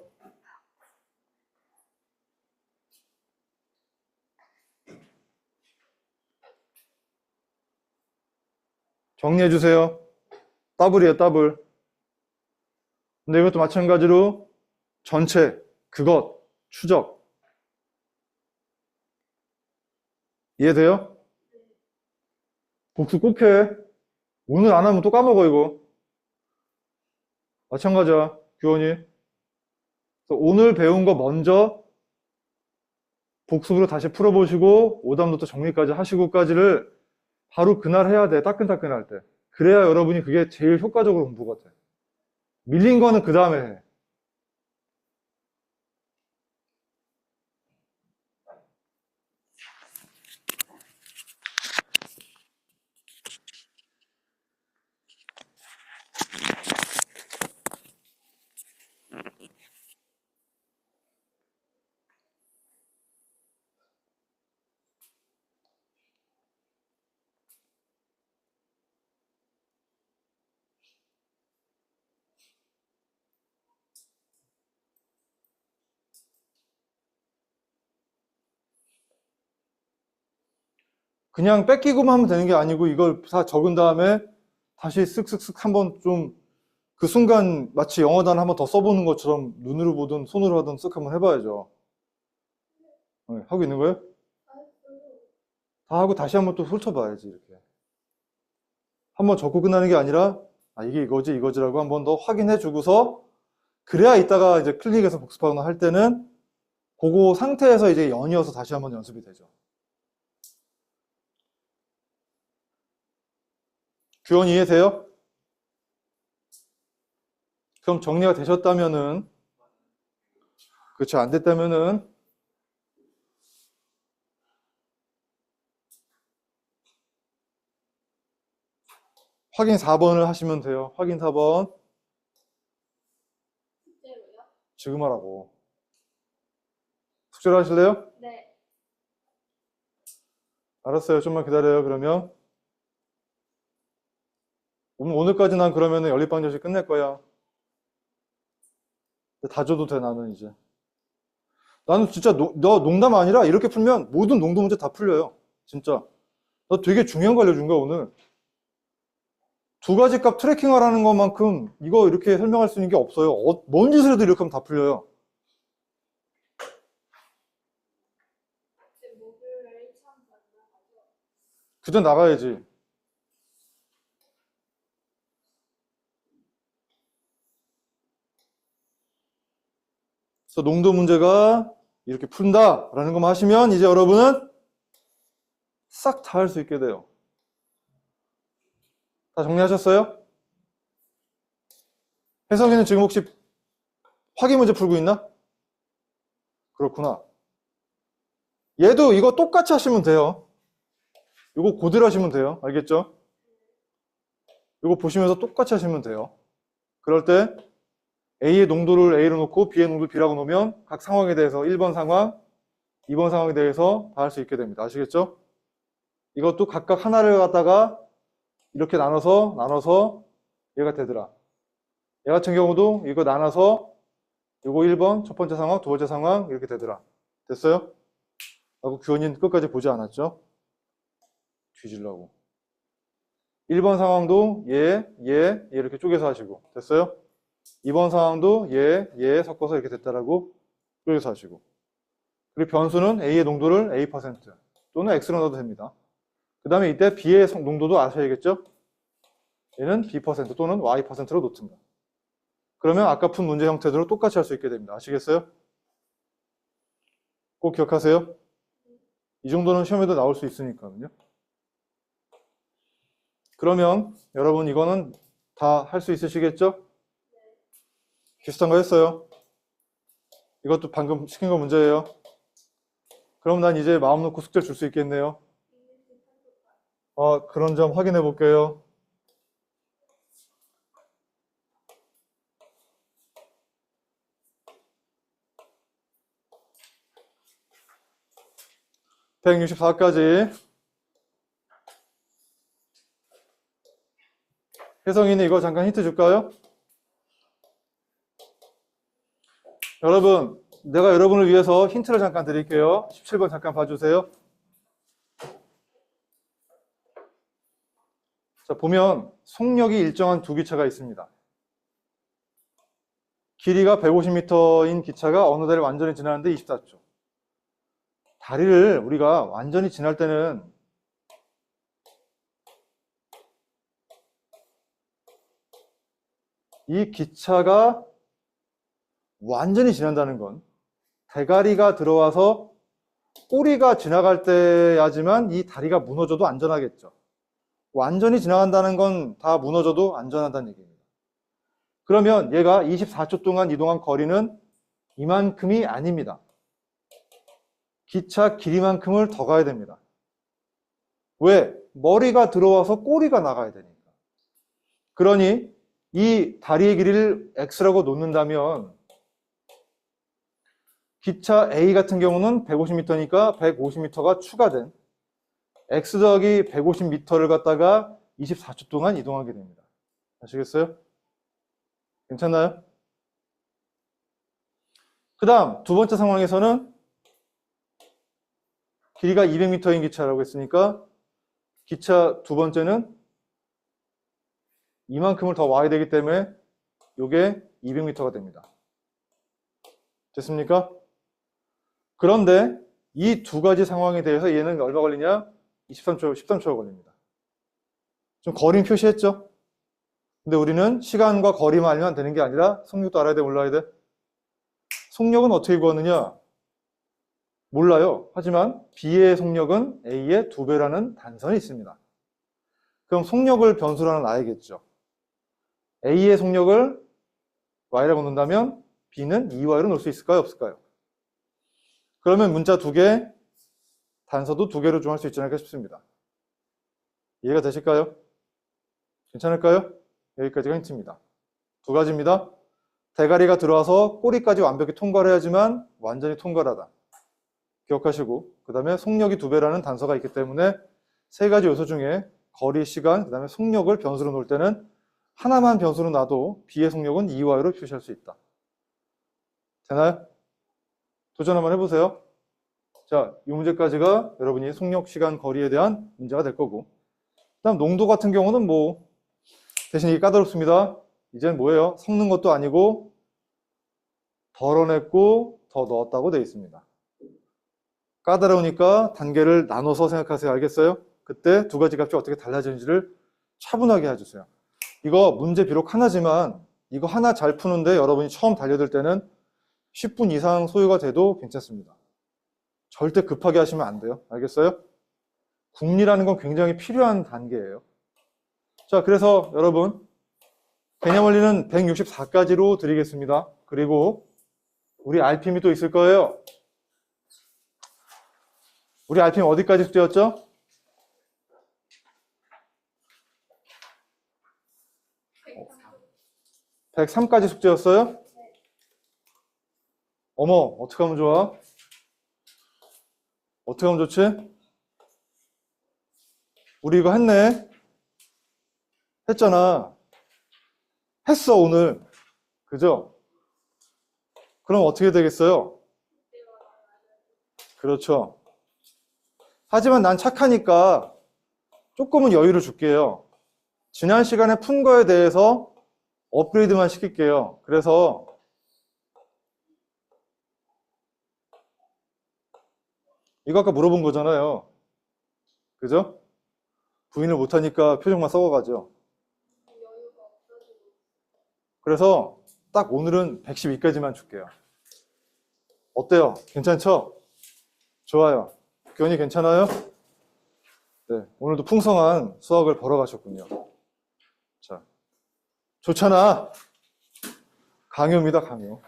정리해주세요. 더블이에요, 더블. 근데 이것도 마찬가지로 전체, 그것, 추적. 이해돼요? 복수 꼭 해. 오늘 안 하면 또 까먹어, 이거. 마찬가지야, 규원이. 그래서 오늘 배운 거 먼저 복습으로 다시 풀어보시고, 오답노트 정리까지 하시고까지를 바로 그날 해야 돼, 따끈따끈할 때. 그래야 여러분이 그게 제일 효과적으로 공부가 돼. 밀린 거는 그 다음에 해. 그냥 뺏기고만 하면 되는 게 아니고 이걸 다 적은 다음에 다시 쓱쓱쓱 한번 좀 그 순간 마치 영어 단어 한번 더 써보는 것처럼 눈으로 보든 손으로 하든 쓱 한번 해봐야죠. 네, 하고 있는 거예요? 다 하고 다시 한번 또 훑어봐야지 이렇게. 한번 적고 끝나는 게 아니라 이게 이거지라고 한번 더 확인해 주고서 그래야 이따가 이제 클릭해서 복습하거나 할 때는 그거 상태에서 이제 연이어서 다시 한번 연습이 되죠. 규원 이해돼요? 그럼 정리가 되셨다면은, 그렇죠. 안 됐다면은, 확인 4번을 하시면 돼요. 확인 4번. 숙제로요? 지금 하라고. 숙제를 하실래요? 네. 알았어요. 좀만 기다려요. 그러면. 오늘까지 난 그러면은 연립방정식 끝낼 거야. 다 줘도 돼, 나는 이제. 나는 진짜 너 농담 아니라 이렇게 풀면 모든 농도 문제 다 풀려요. 진짜. 나 되게 중요한 거 알려준 거야, 오늘. 2가지 값 트래킹 하라는 것만큼 이거 이렇게 설명할 수 있는 게 없어요. 뭔 짓을 해도 이렇게 하면 다 풀려요. 목요일에 1차 나가죠? 그전 나가야지. 그래서 농도 문제가 이렇게 푼다라는 것만 하시면 이제 여러분은 싹 다 할 수 있게 돼요. 다 정리하셨어요? 혜성이는 지금 혹시 확인 문제 풀고 있나? 그렇구나. 얘도 이거 똑같이 하시면 돼요. 이거 그대로 하시면 돼요. 알겠죠? 이거 보시면서 똑같이 하시면 돼요. 그럴 때 A의 농도를 A로 놓고 B의 농도를 B라고 놓으면 각 상황에 대해서 1번 상황, 2번 상황에 대해서 다 할 수 있게 됩니다. 아시겠죠? 이것도 각각 하나를 갖다가 이렇게 나눠서 얘가 되더라. 얘 같은 경우도 이거 나눠서 요거 1번, 첫 번째 상황, 두 번째 상황 이렇게 되더라. 됐어요? 라고 규현이는 끝까지 보지 않았죠? 뒤질라고. 1번 상황도 얘 이렇게 쪼개서 하시고. 됐어요? 2번 상황도 얘 섞어서 이렇게 됐다라고 쪼개서 하시고. 그리고 변수는 A의 농도를 A% 또는 X로 넣어도 됩니다. 그 다음에 이때 B의 농도도 아셔야겠죠? 얘는 B% 또는 Y%로 놓습니다. 그러면 아까 푼 문제 형태대로 똑같이 할 수 있게 됩니다. 아시겠어요? 꼭 기억하세요. 이 정도는 시험에도 나올 수 있으니까요. 그러면 여러분 이거는 다 할 수 있으시겠죠? 비슷한 거 했어요. 이것도 방금 시킨 거 문제예요. 그럼 난 이제 마음 놓고 숙제를 줄 수 있겠네요. 그런 점 확인해 볼게요. (164까지) 혜성이는 이거 잠깐 힌트 줄까요? 여러분, 내가 여러분을 위해서 힌트를 잠깐 드릴게요. 17번 잠깐 봐주세요. 자, 보면 속력이 일정한 두 기차가 있습니다. 길이가 150m인 기차가 어느 다리를 완전히 지나는데 24초. 다리를 우리가 완전히 지날 때는 이 기차가 완전히 지난다는 건 대가리가 들어와서 꼬리가 지나갈 때야지만 이 다리가 무너져도 안전하겠죠. 완전히 지나간다는 건 다 무너져도 안전하다는 얘기입니다. 그러면 얘가 24초 동안 이동한 거리는 이만큼이 아닙니다. 기차 길이만큼을 더 가야 됩니다. 왜? 머리가 들어와서 꼬리가 나가야 되니까. 그러니 이 다리의 길이를 x라고 놓는다면 기차 A 같은 경우는 150m니까 150m가 추가된 x 더하기 150m를 갖다가 24초 동안 이동하게 됩니다. 아시겠어요? 괜찮나요? 그 다음 두 번째 상황에서는 길이가 200m인 기차라고 했으니까 기차 두 번째는 이만큼을 더 와야 되기 때문에 이게 200m가 됩니다. 됐습니까? 그런데 이 두 가지 상황에 대해서 얘는 얼마 걸리냐? 13초가 걸립니다. 좀 거리는 표시했죠? 근데 우리는 시간과 거리만 알면 되는 게 아니라 속력도 알아야 돼, 몰라야 돼? 속력은 어떻게 구하느냐? 몰라요. 하지만 B의 속력은 A의 2배라는 단선이 있습니다. 그럼 속력을 변수로 하나 놔야겠죠. A의 속력을 Y라고 놓는다면 B는 2Y로 놓을 수 있을까요? 없을까요? 그러면 문자 2개, 단서도 2개로 좀 할 수 있지 않을까 싶습니다. 이해가 되실까요? 괜찮을까요? 여기까지가 힌트입니다. 두 가지입니다. 대가리가 들어와서 꼬리까지 완벽히 통과를 해야지만 완전히 통과를 하다. 기억하시고, 그 다음에 속력이 2배라는 단서가 있기 때문에 세 가지 요소 중에 거리, 시간, 그 다음에 속력을 변수로 놓을 때는 하나만 변수로 놔도 B의 속력은 2Y로 표시할 수 있다. 되나요? 도전 한번 해보세요. 자, 이 문제까지가 여러분이 속력, 시간, 거리에 대한 문제가 될 거고, 그 다음 농도 같은 경우는 뭐 대신 이게 까다롭습니다. 이젠 뭐예요? 섞는 것도 아니고 덜어냈고 더 넣었다고 되어 있습니다. 까다로우니까 단계를 나눠서 생각하세요. 알겠어요? 그때 두 가지 값이 어떻게 달라지는지를 차분하게 해주세요. 이거 문제 비록 하나지만 이거 하나 잘 푸는데 여러분이 처음 달려들 때는 10분 이상 소요가 돼도 괜찮습니다. 절대 급하게 하시면 안 돼요. 알겠어요? 궁리라는 건 굉장히 필요한 단계예요. 자, 그래서 여러분 개념 원리는 164까지로 드리겠습니다. 그리고 우리 RPM이 또 있을 거예요. 우리 RPM 어디까지 숙제였죠? 103까지 숙제였어요? 어머, 어떻게 하면 좋아? 어떻게 하면 좋지? 우리 이거 했네? 했잖아. 했어, 오늘. 그죠? 그럼 어떻게 되겠어요? 그렇죠. 하지만 난 착하니까 조금은 여유를 줄게요. 지난 시간에 푼 거에 대해서 업그레이드만 시킬게요. 그래서 이거 아까 물어본 거잖아요. 그죠? 부인을 못하니까 표정만 썩어가죠. 여유가 없어지고 그래서 딱 오늘은 112까지만 줄게요. 어때요? 괜찮죠? 좋아요. 교훈이 괜찮아요? 네, 오늘도 풍성한 수학을 벌어가셨군요. 자, 좋잖아. 강요입니다, 강요.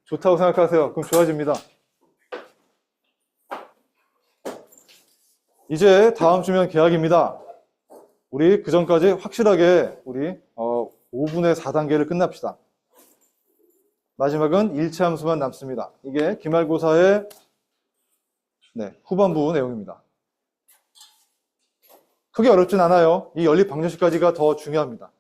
좋다고 생각하세요. 그럼 좋아집니다. 이제 다음 주면 개학입니다. 우리 그 전까지 확실하게 우리 5분의 4단계를 끝납시다. 마지막은 일체 함수만 남습니다. 이게 기말고사의 후반부 내용입니다. 크게 어렵진 않아요. 이 연립 방정식까지가 더 중요합니다.